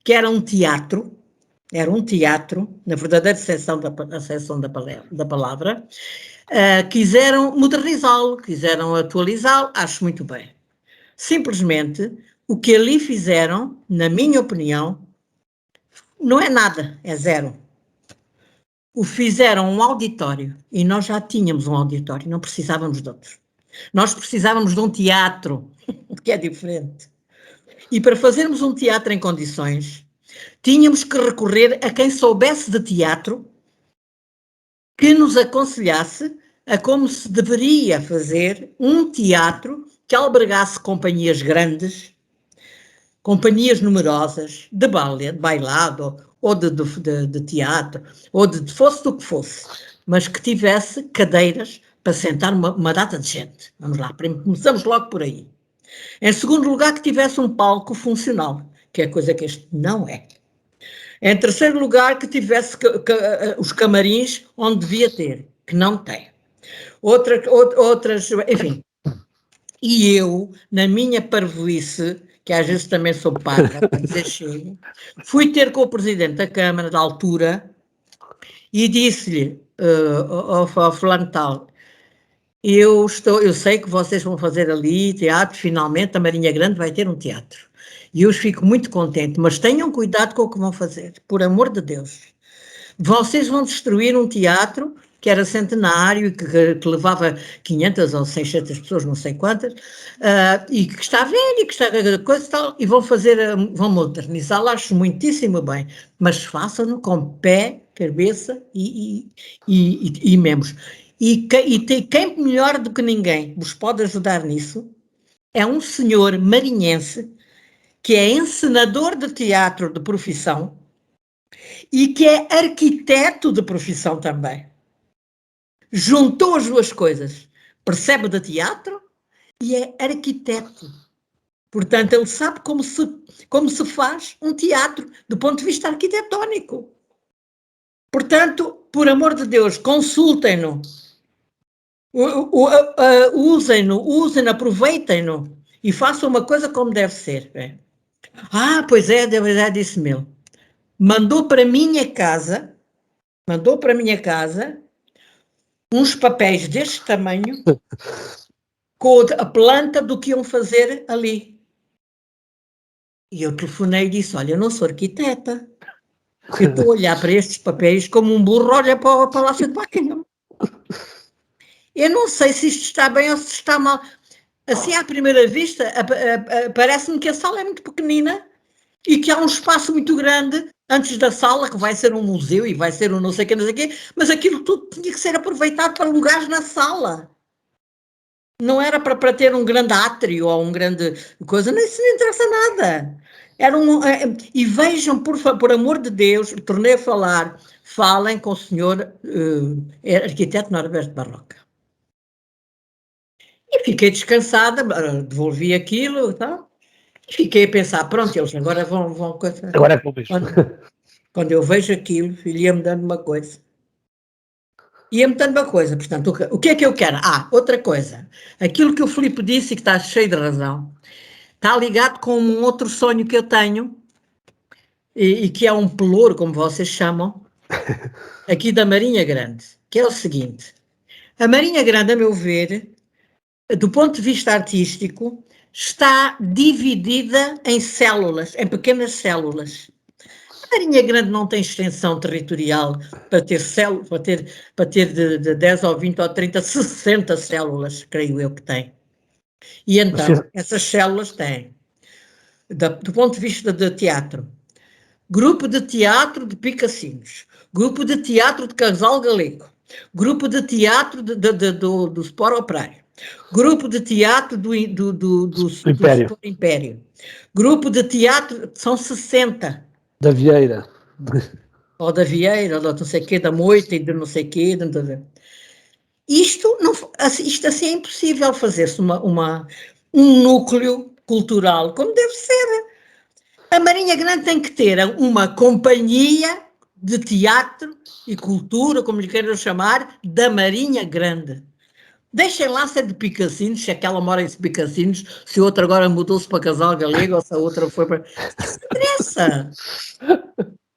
que era um teatro, na verdadeira acessão da palavra, quiseram modernizá-lo, quiseram atualizá-lo, acho muito bem. Simplesmente, o que ali fizeram, na minha opinião, não é nada, é zero. Fizeram um auditório, e nós já tínhamos um auditório, não precisávamos de outro. Nós precisávamos de um teatro, que é diferente. E para fazermos um teatro em condições, tínhamos que recorrer a quem soubesse de teatro, que nos aconselhasse a como se deveria fazer um teatro que albergasse companhias grandes, companhias numerosas, de bailado, ou de teatro, ou de fosse do que fosse, mas que tivesse cadeiras para sentar uma data de gente. Vamos lá, começamos logo por aí. Em segundo lugar, que tivesse um palco funcional, que é coisa que este não é. Em terceiro lugar, que tivesse os camarins onde devia ter, que não tem. Outras, enfim. E eu, na minha parvoíce, que às vezes também sou parva, para dizer chego, fui ter com o Presidente da Câmara, da altura, e disse-lhe, ao fulano tal, eu sei que vocês vão fazer ali teatro, finalmente a Marinha Grande vai ter um teatro. E eu fico muito contente, mas tenham cuidado com o que vão fazer, por amor de Deus. Vocês vão destruir um teatro que era centenário, que levava 500 ou 600 pessoas, não sei quantas, e que está velho, que está coisa e tal, e vão modernizá-lo, acho muitíssimo bem, mas façam-no com pé, cabeça e membros. E quem melhor do que ninguém vos pode ajudar nisso é um senhor marinhense que é encenador de teatro de profissão e que é arquiteto de profissão também. Juntou as duas coisas. Percebe de teatro e é arquiteto. Portanto, ele sabe como se faz um teatro do ponto de vista arquitetónico. Portanto, por amor de Deus, consultem-no. Usem-no, aproveitem-no e façam uma coisa como deve ser. Pois é, disse meu. Mandou para a minha casa uns papéis deste tamanho com a planta do que iam fazer ali. E eu telefonei e disse, olha, eu não sou arquiteta. Eu estou a olhar para estes papéis como um burro olha para o Palácio de Buckingham. Eu não sei se isto está bem ou se está mal. Assim, à primeira vista, parece-me que a sala é muito pequenina e que há um espaço muito grande antes da sala, que vai ser um museu e vai ser um não sei o quê, mas aquilo tudo tinha que ser aproveitado para lugares na sala. Não era para ter um grande átrio ou um grande coisa, isso não interessa nada. E vejam, por amor de Deus, tornei a falar, falem com o senhor arquiteto Norberto Barroca. E fiquei descansada, devolvi aquilo e tal. Fiquei a pensar, pronto, eles agora vão...
Agora é como isto.
Quando eu vejo aquilo, ele ia-me dando uma coisa. Portanto, o que é que eu quero? Outra coisa. Aquilo que o Filipe disse e que está cheio de razão, está ligado com um outro sonho que eu tenho, e que é um pelouro, como vocês chamam, aqui da Marinha Grande, que é o seguinte. A Marinha Grande, a meu ver, do ponto de vista artístico, está dividida em células, em pequenas células. A Marinha Grande não tem extensão territorial para ter de 10 ou 20 ou 30, 60 células, creio eu que tem. E então, essas células têm, do ponto de vista de teatro, grupo de teatro de Picassinos, grupo de teatro de Casal Galego, grupo de teatro do Sport Operário, grupo de teatro do Império, grupo de teatro, são 60.
Da Vieira.
Ou da Vieira, ou da não sei quê, da Moita e de não sei quê. Isto assim é impossível fazer-se um núcleo cultural como deve ser. A Marinha Grande tem que ter uma companhia de teatro e cultura, como lhe queiram chamar, da Marinha Grande. Deixem lá ser de Picassinos, se aquela mora em Picassinos, se a outra agora mudou-se para Casal Galego, ou se a outra foi para... Isso não interessa.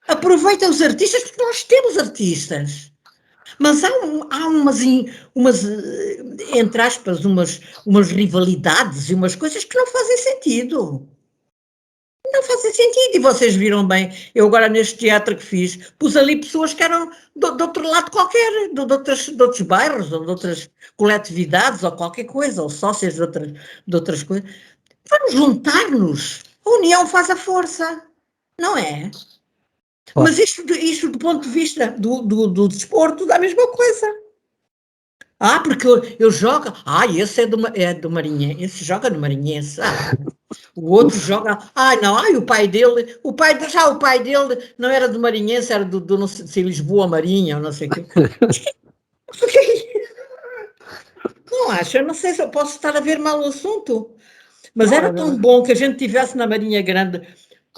Aproveitem os artistas, porque nós temos artistas. Mas há umas, entre aspas, umas rivalidades e umas coisas que não fazem sentido. Não fazem sentido. E vocês viram bem, eu agora neste teatro que fiz, pus ali pessoas que eram de outro lado qualquer, de outros bairros, ou de outras coletividades, ou qualquer coisa, ou sócios de outras coisas. Vamos juntar-nos. A união faz a força, não é?
Claro.
Mas isto do ponto de vista do desporto dá a mesma coisa. Porque eu jogo. Esse é do Marinhense. Esse joga no Marinhense. O outro joga. Não. O pai dele. O pai dele não era do Marinhense, era do não sei, Lisboa Marinha, ou não sei o quê. Não acho. Eu não sei se eu posso estar a ver mal o assunto. Mas era tão bom que a gente tivesse na Marinha Grande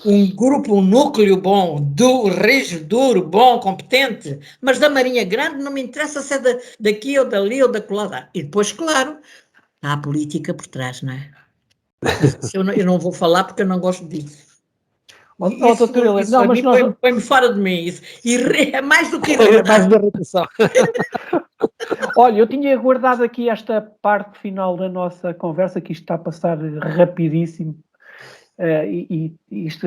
um grupo, um núcleo bom, rígido, duro, bom, competente, mas da Marinha Grande não me interessa se é daqui ou dali ou da colada. E depois, claro, há a política por trás, não é? Eu não vou falar porque eu não gosto disso. Isso põe-me fora de mim. Isso. E é mais do que
irritante. É mais da irritação.
Olha, eu tinha guardado aqui esta parte final da nossa conversa, que isto está a passar rapidíssimo. E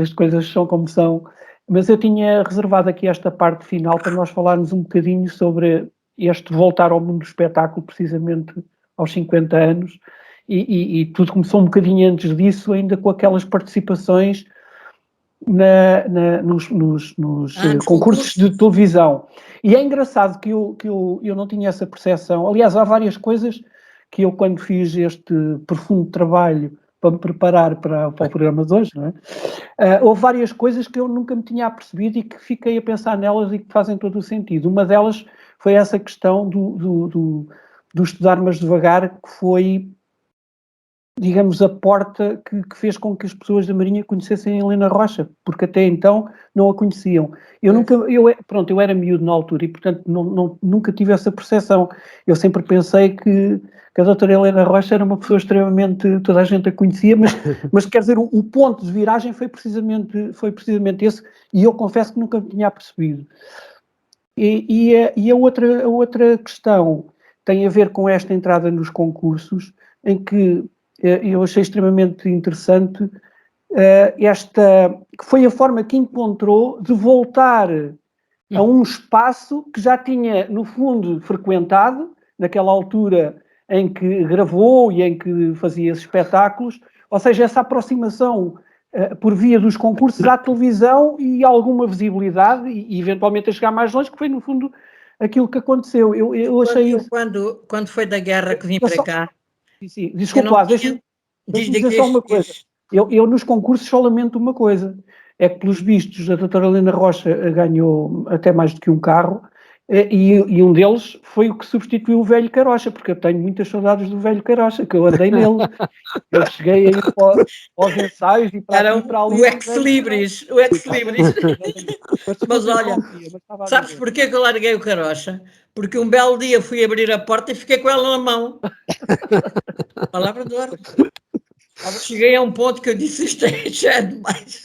as coisas são como são, mas eu tinha reservado aqui esta parte final para nós falarmos um bocadinho sobre este voltar ao mundo do espetáculo, precisamente aos 50 anos, e tudo começou um bocadinho antes disso, ainda com aquelas participações nos concursos de televisão. E é engraçado que eu não tinha essa percepção. Aliás, há várias coisas que eu, quando fiz este profundo trabalho para me preparar para o programa de hoje, não é? Houve várias coisas que eu nunca me tinha apercebido e que fiquei a pensar nelas e que fazem todo o sentido. Uma delas foi essa questão do estudar mais devagar, que foi, digamos, a porta que fez com que as pessoas da Marinha conhecessem a Helena Rocha, porque até então não a conheciam. Eu era miúdo na altura e, portanto, nunca tive essa percepção. Eu sempre pensei que a doutora Helena Rocha era uma pessoa extremamente, toda a gente a conhecia, mas quer dizer, o ponto de viragem foi precisamente esse, e eu confesso que nunca me tinha percebido. E a outra questão tem a ver com esta entrada nos concursos, em que eu achei extremamente interessante que foi a forma que encontrou de voltar a um espaço que já tinha, no fundo, frequentado, naquela altura em que gravou e em que fazia esses espetáculos, ou seja, essa aproximação por via dos concursos à televisão e alguma visibilidade e eventualmente a chegar mais longe, que foi, no fundo, aquilo que aconteceu. Eu achei isso.
Quando foi da guerra que vim para cá...
Sim. Desculpa, deixa-me dizer só uma coisa. Eu nos concursos só lamento uma coisa, é que, pelos vistos, a doutora Helena Rocha ganhou até mais do que um carro, e um deles foi o que substituiu o velho Carocha, porque eu tenho muitas saudades do velho Carocha, que eu andei nele. Eu cheguei aí para os ensaios e para aqui, para ali.
O ex-libris. Mas olha, sabes porquê que eu larguei o Carocha? Porque um belo dia fui abrir a porta e fiquei com ela na mão. Palavra de ordem. Cheguei a um ponto que eu disse, isto é demais.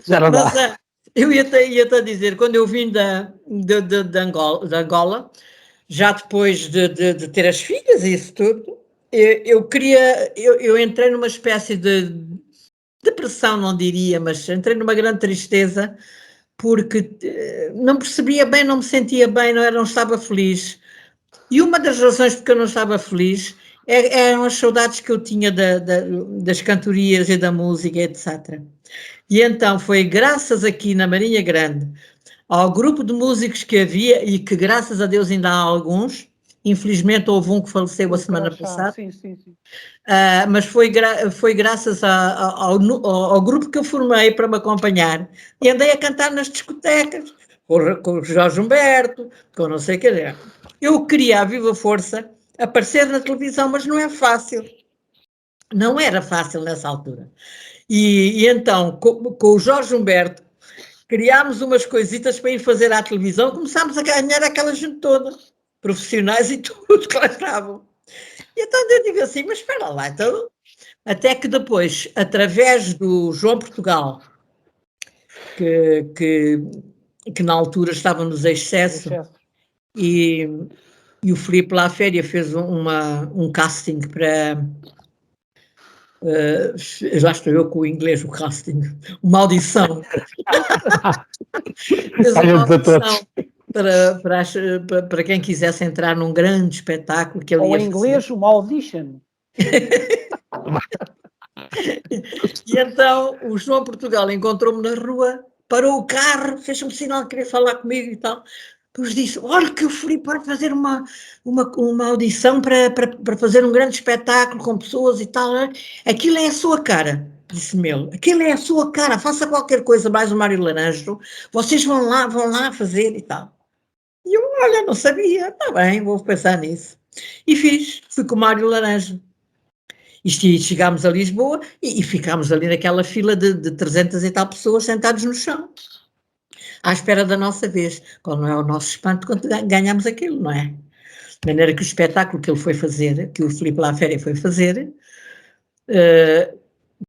Já não dá.
Mas eu ia-te dizer, quando eu vim de Angola, já depois de ter as filhas e isso tudo, eu entrei numa espécie de depressão, não diria, mas entrei numa grande tristeza, porque não percebia bem, não me sentia bem, não estava feliz. E uma das razões porque eu não estava feliz eram as saudades que eu tinha das cantorias e da música, etc. E então foi graças aqui na Marinha Grande ao grupo de músicos que havia, e que graças a Deus ainda há alguns, infelizmente houve um que faleceu a semana passada,
Sim.
mas foi graças ao grupo que eu formei para me acompanhar, e andei a cantar nas discotecas, com o Jorge Humberto, com não sei o que. Eu queria, a viva força, aparecer na televisão, mas não é fácil. Não era fácil nessa altura. E então, com o Jorge Humberto, criámos umas coisitas para ir fazer à televisão, começámos a ganhar aquela gente toda, profissionais e tudo que lá estavam. E então eu digo assim, mas espera lá, então... Até que depois, através do João Portugal, que na altura estava nos Excesso, e o Filipe Laféria fez um casting para... já estou eu com o inglês, o casting, uma audição. Fez uma audição para quem quisesse entrar num grande espetáculo que ele ia fazer.
Ou em inglês, uma audition.
E então o João Portugal encontrou-me na rua parou o carro, fez-me sinal que queria falar comigo e tal. Depois disse, olha que o Filipe vai fazer uma audição para fazer um grande espetáculo com pessoas e tal. Aquilo é a sua cara, disse-me ele. Aquilo é a sua cara, faça qualquer coisa mais o Mário Laranjo, vocês vão lá fazer e tal. E eu, olha, não sabia, está bem, vou pensar nisso. E fui com o Mário Laranjo. E chegámos a Lisboa e ficámos ali naquela fila de 300 e tal pessoas sentados no chão, à espera da nossa vez. Qual não é o nosso espanto quando ganhamos aquilo, não é? De maneira que o espetáculo que ele foi fazer, que o Filipe Laféria foi fazer,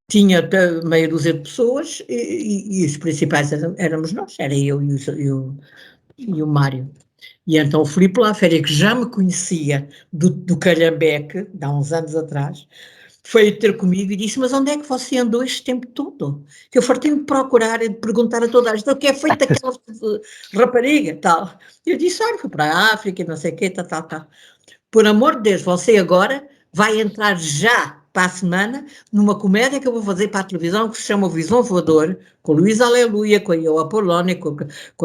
tinha meia dúzia de pessoas e os principais éramos nós, era eu e o Mário. E então o Filipe Laféria, que já me conhecia do Calhambeque, de há uns anos atrás, foi ter comigo e disse, mas onde é que você andou este tempo todo? Que eu fartei-me de procurar e de perguntar a toda a gente o que é feito daquela rapariga, tal. E eu disse, olha, fui para a África, não sei o quê, tal. Por amor de Deus, você agora vai entrar já para a semana numa comédia que eu vou fazer para a televisão que se chama O Visão Voador, com o Luís Aleluia, com a Eu Apolónia, com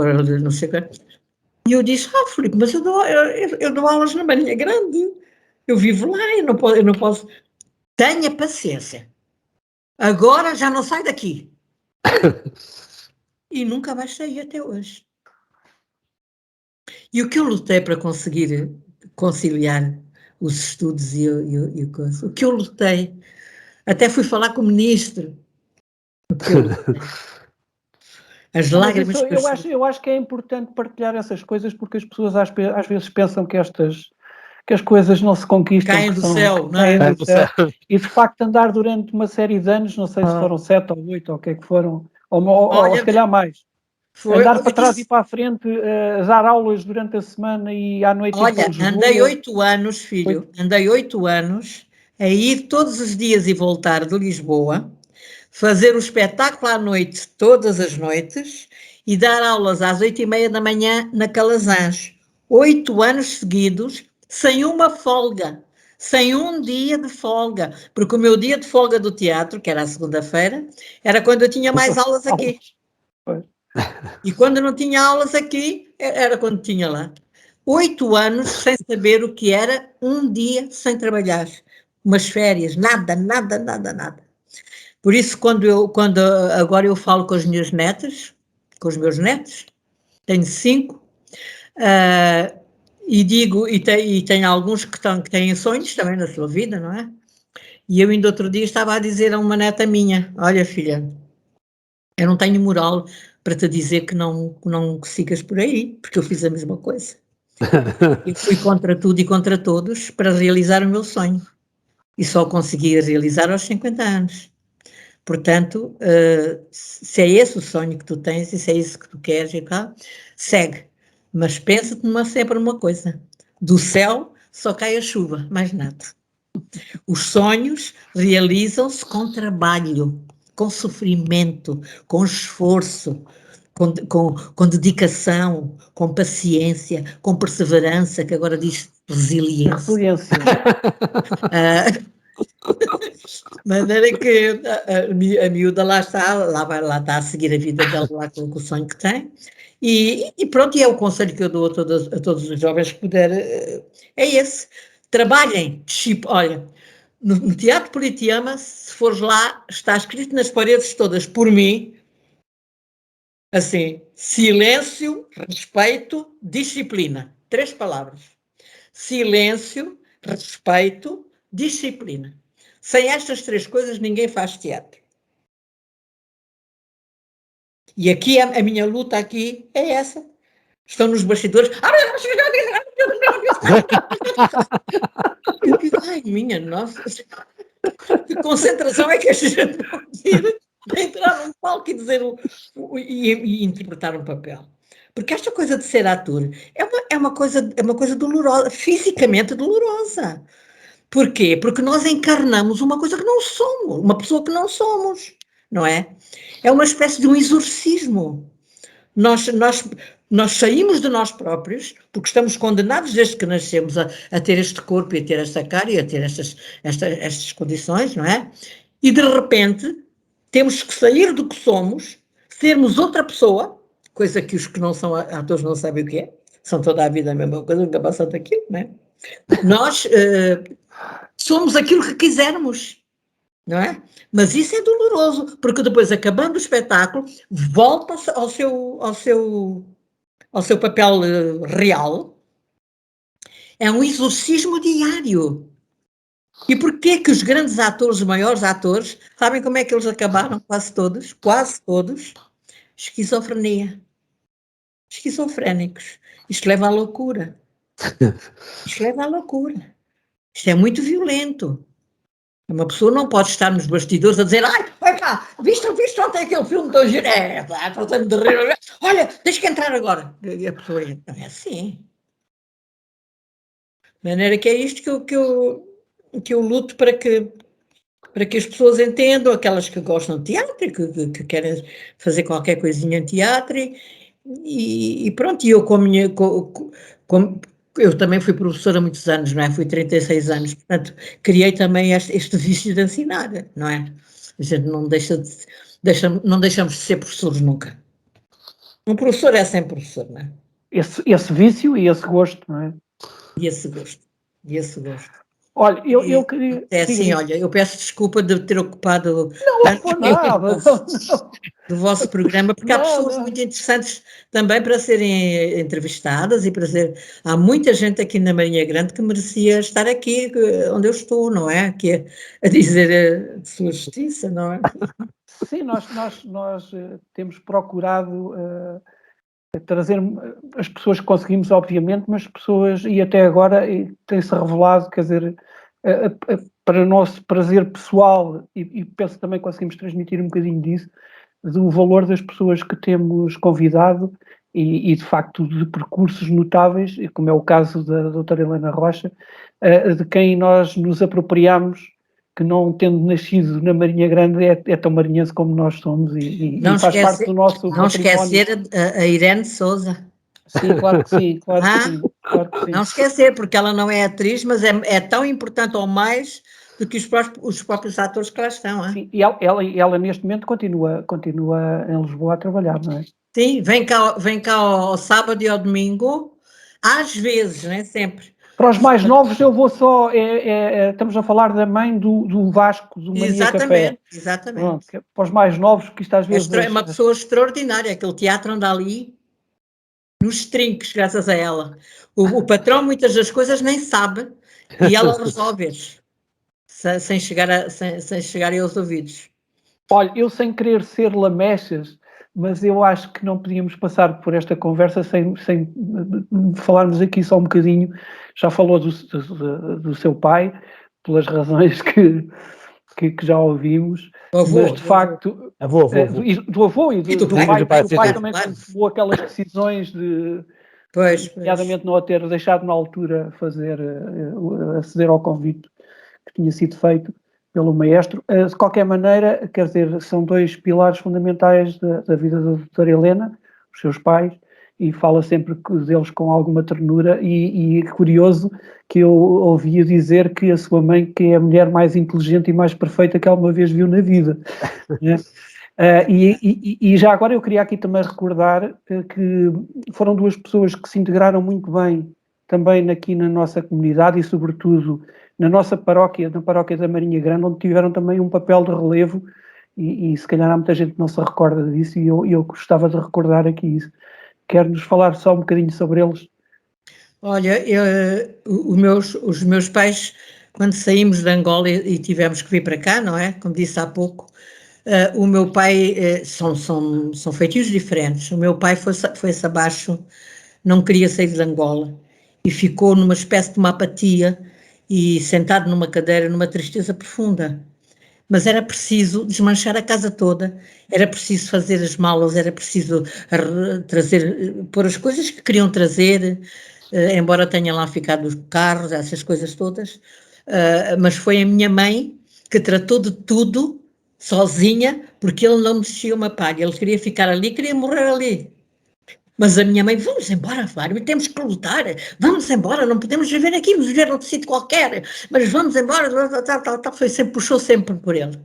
a não sei o quê. E eu disse, Filipe, mas eu dou aulas na Marinha Grande, eu vivo lá, eu não posso... Tenha paciência. Agora já não sai daqui. E nunca mais saí até hoje. E o que eu lutei para conseguir conciliar os estudos e o coisa, o que eu lutei, até fui falar com o ministro. As lágrimas...
Eu acho que é importante partilhar essas coisas porque as pessoas às vezes pensam que as coisas não se conquistam.
Caem do céu, não é?
Caem do céu. E de facto andar durante uma série de anos, não sei se foram 7 ou 8 ou o que é que foram, ou se calhar mais. Andar para trás e para a frente, dar aulas durante a semana e à noite...
Olha, andei 8 anos, filho, andei 8 anos a ir todos os dias e voltar de Lisboa, fazer o espetáculo à noite, todas as noites, e dar aulas às 8h30 da manhã na Calazans. 8 anos seguidos, sem uma folga, sem um dia de folga, porque o meu dia de folga do teatro, que era a segunda-feira, era quando eu tinha mais aulas aqui. E quando não tinha aulas aqui, era quando tinha lá. 8 anos sem saber o que era um dia sem trabalhar. Umas férias, nada. Por isso, quando agora eu falo com as minhas netas, com os meus netos, tenho 5, e digo, e tem alguns que têm sonhos também na sua vida, não é? E eu ainda outro dia estava a dizer a uma neta minha, olha filha, eu não tenho moral para te dizer que não sigas por aí, porque eu fiz a mesma coisa. Eu fui contra tudo e contra todos para realizar o meu sonho. E só consegui realizar aos 50 anos. Portanto, se é esse o sonho que tu tens e se é isso que tu queres, e tal, segue. Mas pensa-te sempre numa coisa. Do céu só cai a chuva, mais nada. Os sonhos realizam-se com trabalho, com sofrimento, com esforço, com dedicação, com paciência, com perseverança, que agora diz resiliência. De maneira que a miúda lá está a seguir a vida dela lá com o sonho que tem. E pronto, e é o conselho que eu dou a todos os jovens que puder, é esse. Trabalhem, olha, no Teatro Politeama, se fores lá, está escrito nas paredes todas, por mim, assim, silêncio, respeito, disciplina. 3 palavras. Silêncio, respeito, disciplina. Sem estas 3 coisas, ninguém faz teatro. E aqui, a minha luta aqui é essa. Estão nos bastidores. Ai, minha nossa. Que concentração é que a gente pode ter para entrar num palco e dizer e interpretar um papel. Porque esta coisa de ser ator é uma coisa dolorosa, fisicamente dolorosa. Porquê? Porque nós encarnamos uma coisa que não somos, uma pessoa que não somos, não é? É uma espécie de um exorcismo. Nós saímos de nós próprios, porque estamos condenados desde que nascemos a ter este corpo e a ter esta cara e a ter estas condições, não é? E de repente temos que sair do que somos, sermos outra pessoa, coisa que os que não são atores não sabem o que é, são toda a vida a mesma coisa, nunca passam daquilo, não é? Nós somos aquilo que quisermos, não é? Mas isso é doloroso, porque depois, acabando o espetáculo, volta-se ao seu papel real. É um exorcismo diário. E porquê que os grandes atores, os maiores atores, sabem como é que eles acabaram? Quase todos, esquizofrenia. Esquizofrénicos. Isto leva à loucura. Isto leva à loucura. Isto é muito violento. Uma pessoa não pode estar nos bastidores a dizer: ai, vai cá, viste ontem aquele filme tão giro? Tratando de rir. Olha, tens que entrar agora. E a pessoa não é assim. De maneira que é isto que eu luto para que as pessoas entendam, aquelas que gostam de teatro, que querem fazer qualquer coisinha em teatro, e pronto, e eu eu também fui professora há muitos anos, não é? Fui 36 anos, portanto, criei também este vício de ensinar, não é? A gente não deixamos de ser professores nunca. Um professor é sempre professor, não é?
Esse vício e esse gosto, não é?
E esse gosto.
Olha, eu queria...
É assim, olha, eu peço desculpa de ter ocupado
Não foi nada.
do vosso programa, porque há pessoas muito interessantes também para serem entrevistadas e para ser... Há muita gente aqui na Marinha Grande que merecia estar aqui, onde eu estou, não é? Aqui a dizer a sua justiça, não é?
Sim, nós temos procurado trazer as pessoas que conseguimos, obviamente, mas pessoas, e até agora tem-se revelado, quer dizer, para o nosso prazer pessoal, e penso que também conseguimos transmitir um bocadinho disso, do valor das pessoas que temos convidado e de facto de percursos notáveis, como é o caso da doutora Helena Rocha, de quem nós nos apropriamos, que não tendo nascido na Marinha Grande é tão marinhense como nós somos e faz parte do nosso
não esquecer a Irene Sousa.
Sim, claro que sim, claro que sim.
Não esquecer, porque ela não é atriz, mas é tão importante ou mais do que os próprios atores que lá estão.
Sim, e ela neste momento continua em Lisboa a trabalhar, não é?
Sim, vem cá ao sábado e ao domingo, às vezes, não é sempre.
Para os mais novos eu vou só, estamos a falar da mãe do Vasco, do Mania Café.
Exatamente.
Pronto, para os mais novos, que isto às vezes...
É uma pessoa extraordinária, aquele teatro anda ali nos trinques, graças a ela. O patrão muitas das coisas nem sabe e ela resolve-as, sem chegarem aos ouvidos.
Olha, eu sem querer ser lamechas, mas eu acho que não podíamos passar por esta conversa sem falarmos aqui só um bocadinho. Já falou do seu pai, pelas razões que já ouvimos, mas de facto do avô e do pai também, quando tomou aquelas decisões de, nomeadamente não a ter deixado na altura aceder ao convite que tinha sido feito pelo maestro. De qualquer maneira, quer dizer, são dois pilares fundamentais da vida da doutora Helena, os seus pais, e fala sempre deles com alguma ternura, e é curioso que eu ouvia dizer que a sua mãe que é a mulher mais inteligente e mais perfeita que alguma vez viu na vida. Né? E já agora eu queria aqui também recordar que foram duas pessoas que se integraram muito bem também aqui na nossa comunidade e sobretudo na nossa paróquia, na paróquia da Marinha Grande, onde tiveram também um papel de relevo e se calhar há muita gente que não se recorda disso e eu gostava de recordar aqui isso. Quer-nos falar só um bocadinho sobre eles?
Olha, os meus pais, quando saímos de Angola e tivemos que vir para cá, não é? Como disse há pouco, o meu pai, são feitios diferentes. O meu pai foi-se abaixo, não queria sair de Angola e ficou numa espécie de uma apatia e sentado numa cadeira, numa tristeza profunda. Mas era preciso desmanchar a casa toda, era preciso fazer as malas, era preciso pôr as coisas que queriam trazer, embora tenha lá ficado os carros, essas coisas todas, mas foi a minha mãe que tratou de tudo sozinha, porque ele não mexia uma palha, ele queria ficar ali, queria morrer ali. Mas a minha mãe, vamos embora, Flávio, temos que lutar, vamos embora, não podemos viver aqui, vamos viver num sítio qualquer, mas vamos embora, puxou sempre por ele.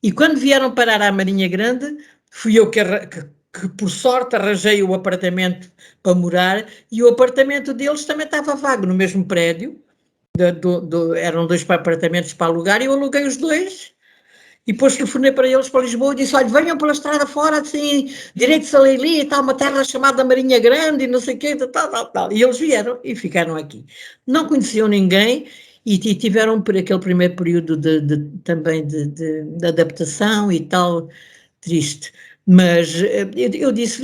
E quando vieram parar à Marinha Grande, fui eu que por sorte arranjei o apartamento para morar, e o apartamento deles também estava vago no mesmo prédio, eram 2 apartamentos para alugar, e eu aluguei os 2, e depois telefonei para eles, para Lisboa, e disse, olha, venham pela estrada fora, assim, direito a Leili, e tal, uma terra chamada Marinha Grande, e não sei o quê, tal. E eles vieram e ficaram aqui. Não conheciam ninguém, e tiveram por aquele primeiro período também de adaptação e tal, triste. Mas eu disse,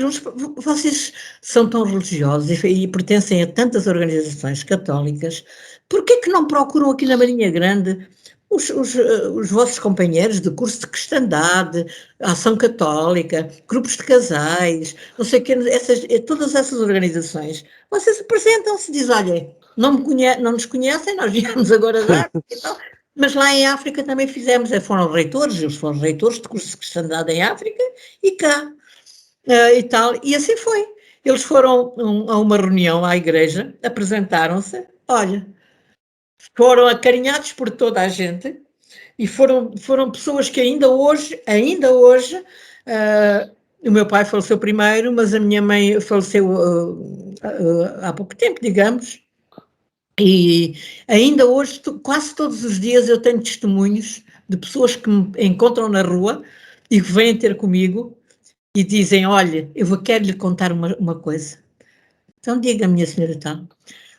vocês são tão religiosos e pertencem a tantas organizações católicas, por que não procuram aqui na Marinha Grande os vossos companheiros de curso de cristandade, ação católica, grupos de casais, não sei o que, todas essas organizações, vocês apresentam-se e dizem, olha, não nos conhecem, nós viemos agora dar e tal. Mas lá em África também fizemos, foram reitores, eles foram reitores de cursos de cristandade em África e cá, e tal, e assim foi. Eles foram a uma reunião à igreja, apresentaram-se, olha, foram acarinhados por toda a gente, e foram pessoas que ainda hoje, o meu pai faleceu primeiro, mas a minha mãe faleceu há pouco tempo, digamos, e ainda hoje, quase todos os dias, eu tenho testemunhos de pessoas que me encontram na rua e que vêm ter comigo e dizem, olha, quero lhe contar uma coisa. Então diga, minha senhora tal.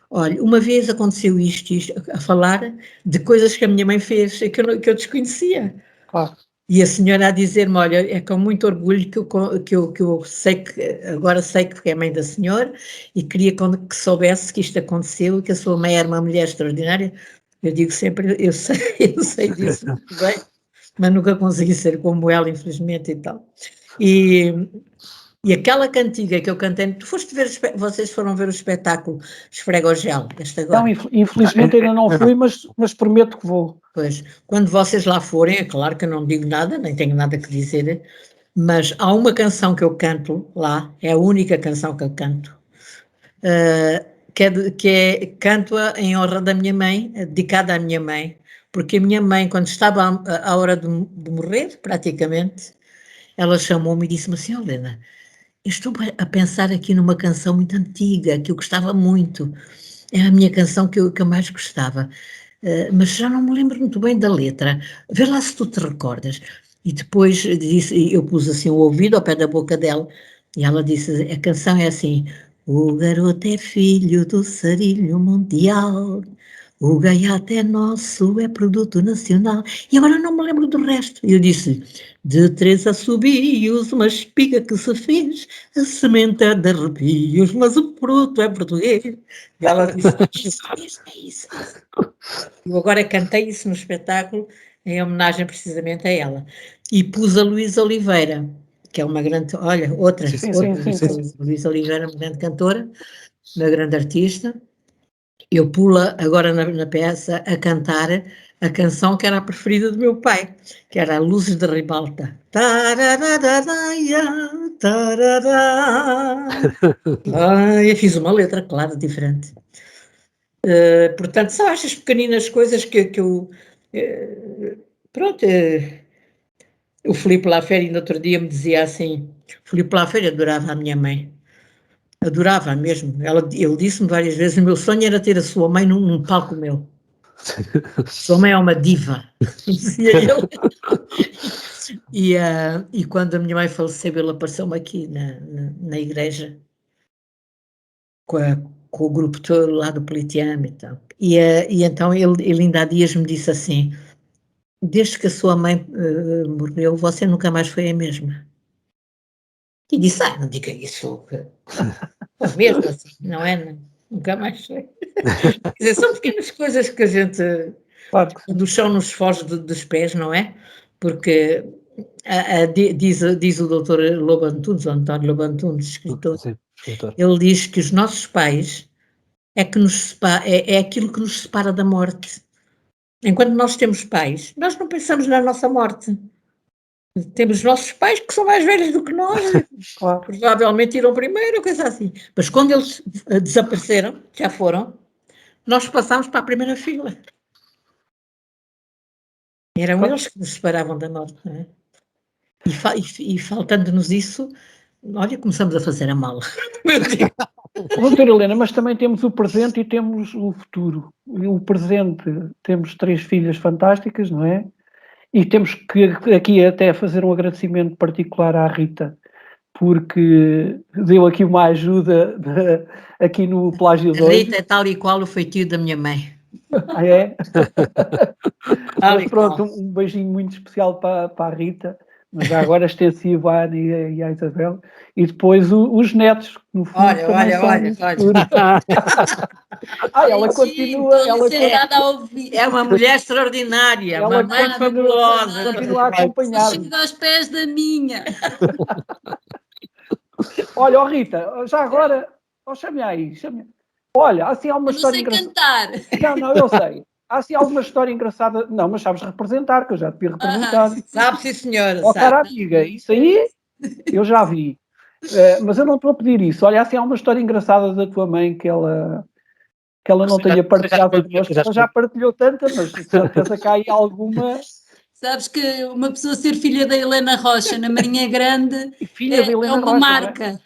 Olha, uma vez aconteceu isto, a falar de coisas que a minha mãe fez, que eu desconhecia.
Claro.
E a senhora a dizer-me, olha, é com muito orgulho que eu sei que, agora sei que é mãe da senhora, e queria que soubesse que isto aconteceu e que a sua mãe era uma mulher extraordinária. Eu digo sempre, eu sei disso muito bem, mas nunca consegui ser como ela, infelizmente, e tal. E aquela cantiga que eu cantei, vocês foram ver o espetáculo Esfrega o Gel, este agora?
Não, infelizmente ainda não fui, mas prometo que vou.
Pois, quando vocês lá forem, é claro que eu não digo nada, nem tenho nada que dizer, mas há uma canção que eu canto lá, é a única canção que eu canto, canto-a em honra da minha mãe, dedicada à minha mãe, porque a minha mãe, quando estava à hora de morrer, praticamente, ela chamou-me e disse-me assim, Helena, eu estou a pensar aqui numa canção muito antiga, que eu gostava muito, é a minha canção que eu mais gostava, mas já não me lembro muito bem da letra, vê lá se tu te recordas. E depois eu pus assim o ouvido ao pé da boca dela, e ela disse, a canção é assim, o garoto é filho do sarilho mundial, o gaiato é nosso, é produto nacional. E agora não me lembro do resto. E eu disse, de 3 assobios, uma espiga que se fez, a semente é de arrepios, mas o fruto é português. E ela disse, é isso. Eu agora cantei isso no espetáculo, em homenagem precisamente a ela. E pus a Luísa Oliveira, que é uma grande, olha, outra.
Sim.
Luísa Oliveira, uma grande cantora, uma grande artista. Eu pula agora na peça a cantar a canção que era a preferida do meu pai, que era Luzes de Ribalta. Eu fiz uma letra, claro, diferente. Portanto, são estas pequeninas coisas que eu... pronto, o Filipe Laffer ainda outro dia me dizia assim, o Filipe Laffer adorava a minha mãe. Adorava mesmo. Ele disse-me várias vezes, o meu sonho era ter a sua mãe num palco meu. Sua mãe é uma diva, dizia ele. E quando a minha mãe faleceu, ele apareceu-me aqui na igreja, com o grupo todo lá do Politeama e tal. E então ele ainda há dias me disse assim, desde que a sua mãe morreu, você nunca mais foi a mesma. E disse, não diga isso, mesmo assim, não é? Nunca mais foi. Quer dizer, são pequenas coisas que a gente,
Claro.
do chão nos foge dos pés, não é? Porque diz o doutor Lobo Antunes, o António Lobo Antunes, escritor, ele diz que os nossos pais é aquilo que nos separa da morte. Enquanto nós temos pais, nós não pensamos na nossa morte. Temos nossos pais que são mais velhos do que nós,
Claro.
provavelmente irão primeiro, coisa assim. Mas quando eles desapareceram, já foram, nós passámos para a primeira fila. Eram eles que nos separavam da morte, não é? E faltando-nos isso, olha, começamos a fazer a mala. Meu Deus.
Doutora Helena, mas também temos o presente e temos o futuro. E o presente, temos 3 filhas fantásticas, não é? E temos que aqui até fazer um agradecimento particular à Rita, porque deu aqui uma ajuda aqui no Plágio 2.
Rita é tal e qual o feitio da minha mãe.
Ah, é?
Tal
Mas
e
pronto,
qual.
um beijinho muito especial para a Rita, mas já agora extensivo à Ana e à Isabel. E depois os netos, que no fundo
Olha,
também
olha,
são
olha,
um
olha.
futuro. Ela continua,
É uma mulher extraordinária,
ela
uma mãe
continua
fabulosa.
a acompanhar.
Chega aos pés da minha.
Olha, Rita, já agora, chame aí, chame. Olha, há assim alguma
Eu não
história
sei
engraçada.
cantar.
Não, eu sei. Há assim alguma história engraçada. Não, mas sabes representar, que eu já te vi representar.
Sabe, sim, senhora.
Ó, cara
Sabe.
amiga, isso aí eu já vi. Mas eu não estou a pedir isso. Olha, há assim alguma história engraçada da tua mãe que ela não tenha partilhado connosco. Ela já partilhou tanta, mas de certeza que há aí alguma.
Sabes que uma pessoa ser filha da Helena Rocha na Marinha Grande
Filha da
é
Helena
uma
Rocha,
marca.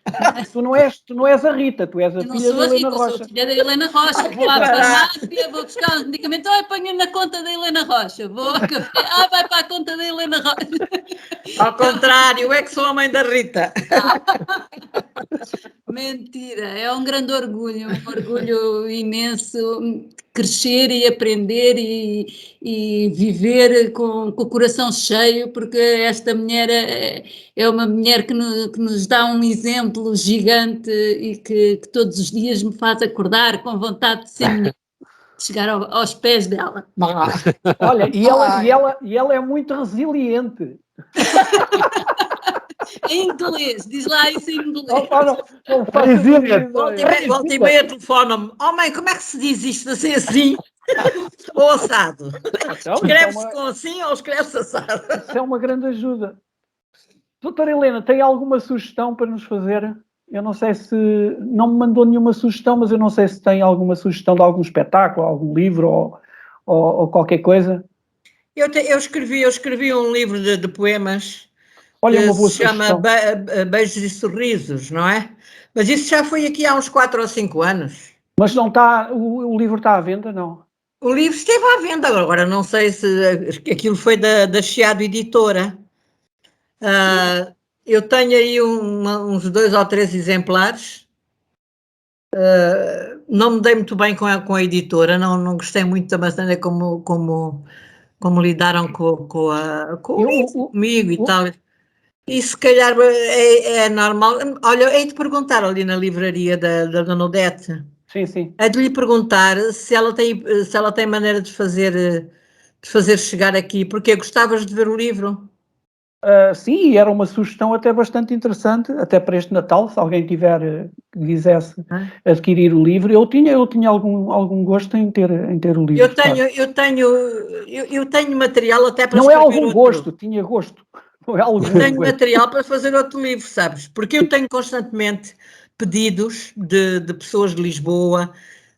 não é? Tu não és a Rita, tu és a
Eu não
filha
sou
da
a
Helena
Rita, sou
Rocha.
a filha da Helena Rocha. Vou à farmácia, vou buscar uns medicamentos, ponho na conta da Helena Rocha. Vou ao café, vai para a conta da Helena Rocha.
Ao contrário, eu é que sou a mãe da Rita.
Mentira, é um grande orgulho, um orgulho imenso crescer e aprender e viver com o coração cheio, porque esta mulher é uma mulher que nos dá um exemplo gigante e que todos os dias me faz acordar com vontade de ser mulher, de chegar aos pés dela.
Olha, e ela é muito resiliente.
Em inglês, diz lá isso em inglês.
Não faças ideia.
Volta e meia telefona-me. Oh mãe, como é que se diz isto assim? Ou assado?
Então,
Escreve-se com assim ou escreve-se assado?
isso é uma grande ajuda. Doutora Helena, tem alguma sugestão para nos fazer? Eu não sei se... Não me mandou nenhuma sugestão, mas eu não sei se tem alguma sugestão de algum espetáculo, algum livro ou qualquer coisa.
Eu escrevi um livro de poemas.
Olha,
que
uma boa
se chama
sugestão.
Beijos e Sorrisos, não é? Mas isso já foi aqui há uns 4 ou 5 anos.
Mas não está... O livro está à venda, não?
O livro esteve à venda, agora não sei se aquilo foi da Chiado Editora. Eu tenho aí uns 2 ou 3 exemplares. Não me dei muito bem com a editora, não gostei muito da maneira como lidaram comigo e tal. E se calhar é normal. Olha, hei de perguntar ali na livraria da Dona Odete.
Sim.
É de lhe perguntar se ela tem maneira de fazer chegar aqui, porque gostavas de ver o livro.
Sim, era uma sugestão até bastante interessante, até para este Natal, se alguém tiver que quisesse adquirir o livro. Eu tinha algum gosto em ter o livro.
Eu tenho material até para
não escrever
outro.
Não é algum gosto, tinha gosto. Não é algum
eu tenho material para fazer outro livro, sabes? Porque eu tenho constantemente pedidos de pessoas de Lisboa,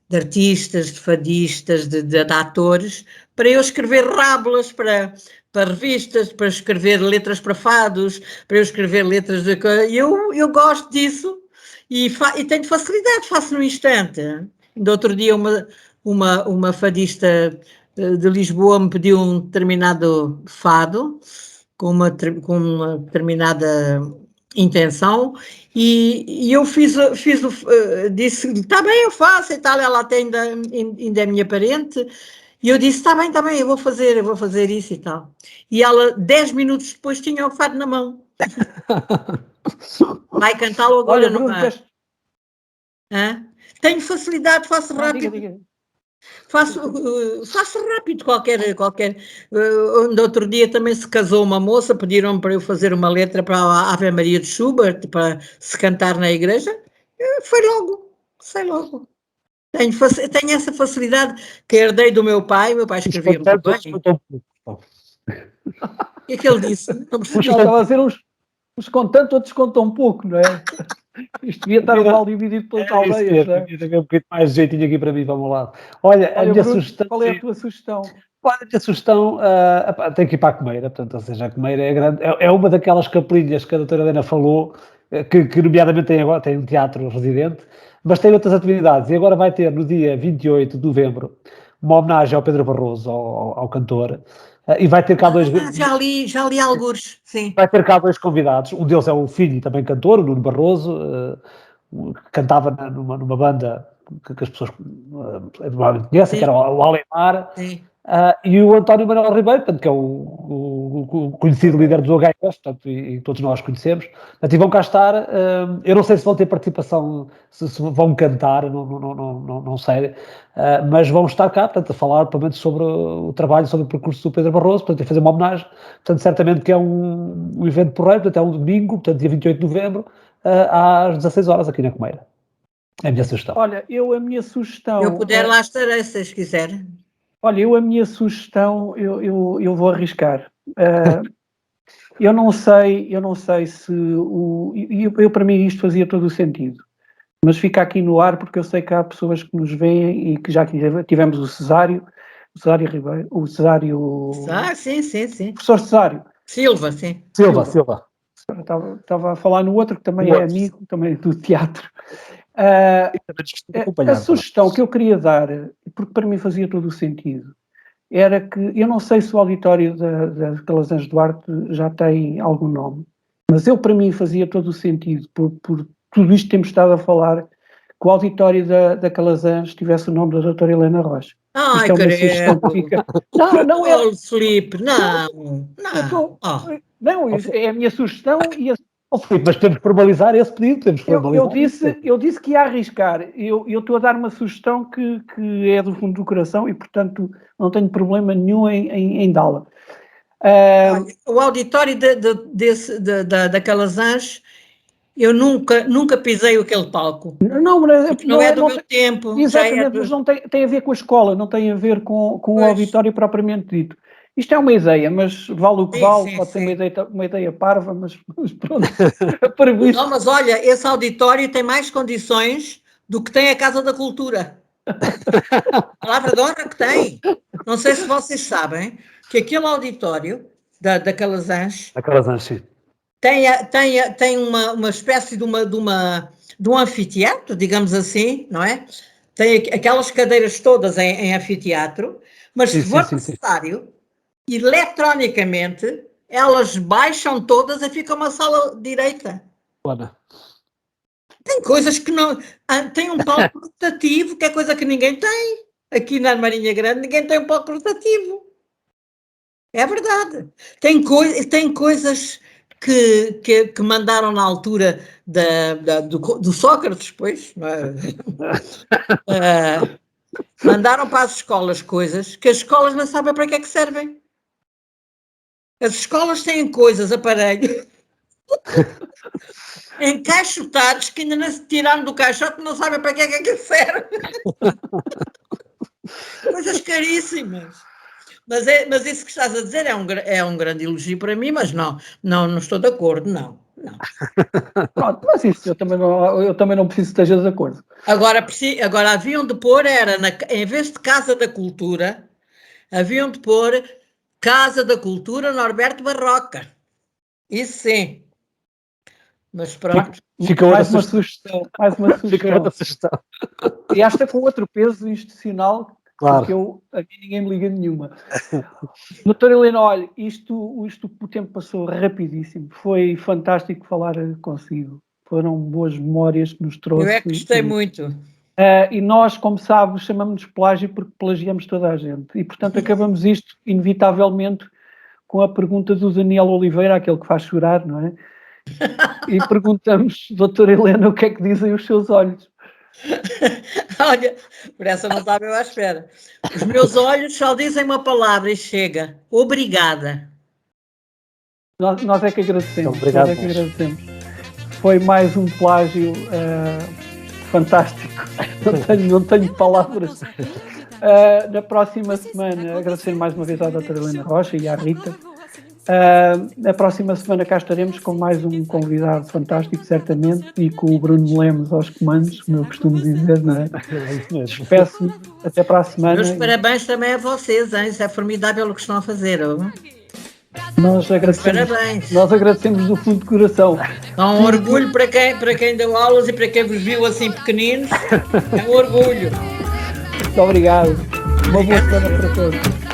de artistas, de fadistas, de atores, para eu escrever rábulas para revistas, para escrever letras para fados, para eu escrever letras de... Eu gosto disso e tenho facilidade, faço no instante. Do outro dia uma fadista de Lisboa me pediu um determinado fado, com uma determinada intenção, e eu disse, está bem, eu faço e tal, ela até ainda é minha parente, e eu disse, está bem, eu vou fazer isso e tal. E ela, 10 minutos depois, tinha o fado na mão. Vai cantá-lo agora.
Olha, Bruno,
tenho facilidade, faço rápido.
Diga.
Faço rápido qualquer. No outro dia também se casou uma moça, pediram para eu fazer uma letra para a Ave Maria de Schubert, para se cantar na igreja. Foi logo, sei logo. Tenho essa facilidade que herdei do meu pai escrevia muito bem. O que é que ele disse?
Não estava a dizer uns contanto, outros contam um pouco, não é? Isto devia estar mal dividido pelas aldeias, não é?
Devia ter um bocadinho mais jeitinho aqui para mim, para o meu lado. Olha, a minha
Bruno,
sugestão...
qual é a tua sugestão?
Olha, a minha sugestão tem que ir para a Comeira, portanto, ou seja, a Comeira é grande, é uma daquelas capelinhas que a doutora Helena falou, que nomeadamente tem um teatro residente, mas tem outras atividades, e agora vai ter no dia 28 de novembro uma homenagem ao Pedro Barroso, ao cantor, e vai ter cá
Já li algures, sim.
Vai ter cá dois convidados, um deles é o filho, também cantor, o Nuno Barroso, que cantava numa banda que as pessoas provavelmente conhecem, que era o Alemar, e o António Manuel Ribeiro, portanto, que é o conhecido líder do HF, portanto, e todos nós conhecemos, portanto, e vão cá estar, eu não sei se vão ter participação, se vão cantar, não sei, mas vão estar cá, portanto, a falar, pelo menos, sobre o trabalho, sobre o percurso do Pedro Barroso, portanto, a fazer uma homenagem, portanto, certamente que é um evento porreiro, portanto, é um domingo, portanto, dia 28 de novembro, às 16 horas, aqui na Comeira. É a minha sugestão.
Olha, a minha sugestão...
Eu puder lá estarei, se vocês quiserem.
Olha, a minha sugestão, eu vou arriscar. Eu não sei se para mim isto fazia todo o sentido, mas fica aqui no ar porque eu sei que há pessoas que nos veem e que já tivemos o Cesário Ribeiro, o Cesário...
Sim.
Professor Cesário.
Silva, sim.
Silva.
Estava a falar no outro que também é amigo, também do teatro. A sugestão que eu queria dar, porque para mim fazia todo o sentido, era que, eu não sei se o auditório da Calazans Duarte já tem algum nome, mas para mim fazia todo o sentido, por tudo isto que temos estado a falar, que o auditório da Calazans tivesse o nome da doutora Helena Rocha.
Ai,
credo. Não é...
Filipe, não.
Não, é a minha sugestão e
mas temos que formalizar esse pedido,
eu disse que ia arriscar. Eu estou a dar uma sugestão que é do fundo do coração e, portanto, não tenho problema nenhum em dá-la.
O auditório da Calazans, eu nunca pisei aquele palco. Não é do meu tempo.
Exatamente, mas não tem a ver com a escola, não tem a ver com o auditório propriamente dito. Isto é uma ideia, mas vale o que vale, pode ser uma ideia parva, mas pronto.
Não, mas olha, esse auditório tem mais condições do que tem a Casa da Cultura. Palavra de honra que tem. Não sei se vocês sabem que aquele auditório da Calazans...
Da Calazans, sim.
Tem uma espécie de um anfiteatro, digamos assim, não é? Tem aquelas cadeiras todas em anfiteatro, mas se for necessário... Eletronicamente, elas baixam todas e fica uma sala direita.
Olha.
Tem coisas que não... Tem um palco rotativo, que é coisa que ninguém tem. Aqui na Marinha Grande ninguém tem um palco rotativo. É verdade. Tem coisas que mandaram na altura do Sócrates, pois. Mandaram para as escolas coisas que as escolas não sabem para que é que servem. As escolas têm coisas, aparelhos, encaixotados que ainda não se tiraram do caixote e não sabem para que é que serve. Coisas caríssimas. Mas isso que estás a dizer é um grande elogio para mim, mas não estou de acordo, não.
Pronto, mas isso eu também não preciso que estejas de acordo.
Agora haviam de pôr, em vez de Casa da Cultura, haviam de pôr Casa da Cultura Norberto Barroca. Isso sim. Mas pronto.
Fica mais uma sugestão. E esta com outro peso institucional,
claro.
Porque a mim ninguém me liga nenhuma. Doutora Helena, olha, isto o tempo passou rapidíssimo. Foi fantástico falar consigo. Foram boas memórias que nos trouxe.
Eu é que gostei muito.
E nós, como sabes, chamamos-nos plágio porque plagiamos toda a gente. E, portanto, acabamos isto, inevitavelmente, com a pergunta do Daniel Oliveira, aquele que faz chorar, não é? E perguntamos, doutora Helena, o que é que dizem os seus olhos?
Olha, por essa não estava eu à espera. Os meus olhos só dizem uma palavra e chega. Obrigada.
Nós é que agradecemos.
Obrigado,
nós é que agradecemos. Foi mais um plágio fantástico. Não tenho palavras. Na próxima semana, agradecer mais uma vez à doutora Helena Rocha e à Rita. Na próxima semana cá estaremos com mais um convidado fantástico, certamente, e com o Bruno Lemos aos comandos, como eu costumo dizer, não é? Despeço-me, até para a semana.
Meus parabéns também a vocês, hein? Isso é formidável o que estão a fazer.
Nós agradecemos do fundo do coração.
É um orgulho para quem deu aulas e para quem vos viu assim pequeninos. É um orgulho.
Muito obrigado. Uma boa semana para todos.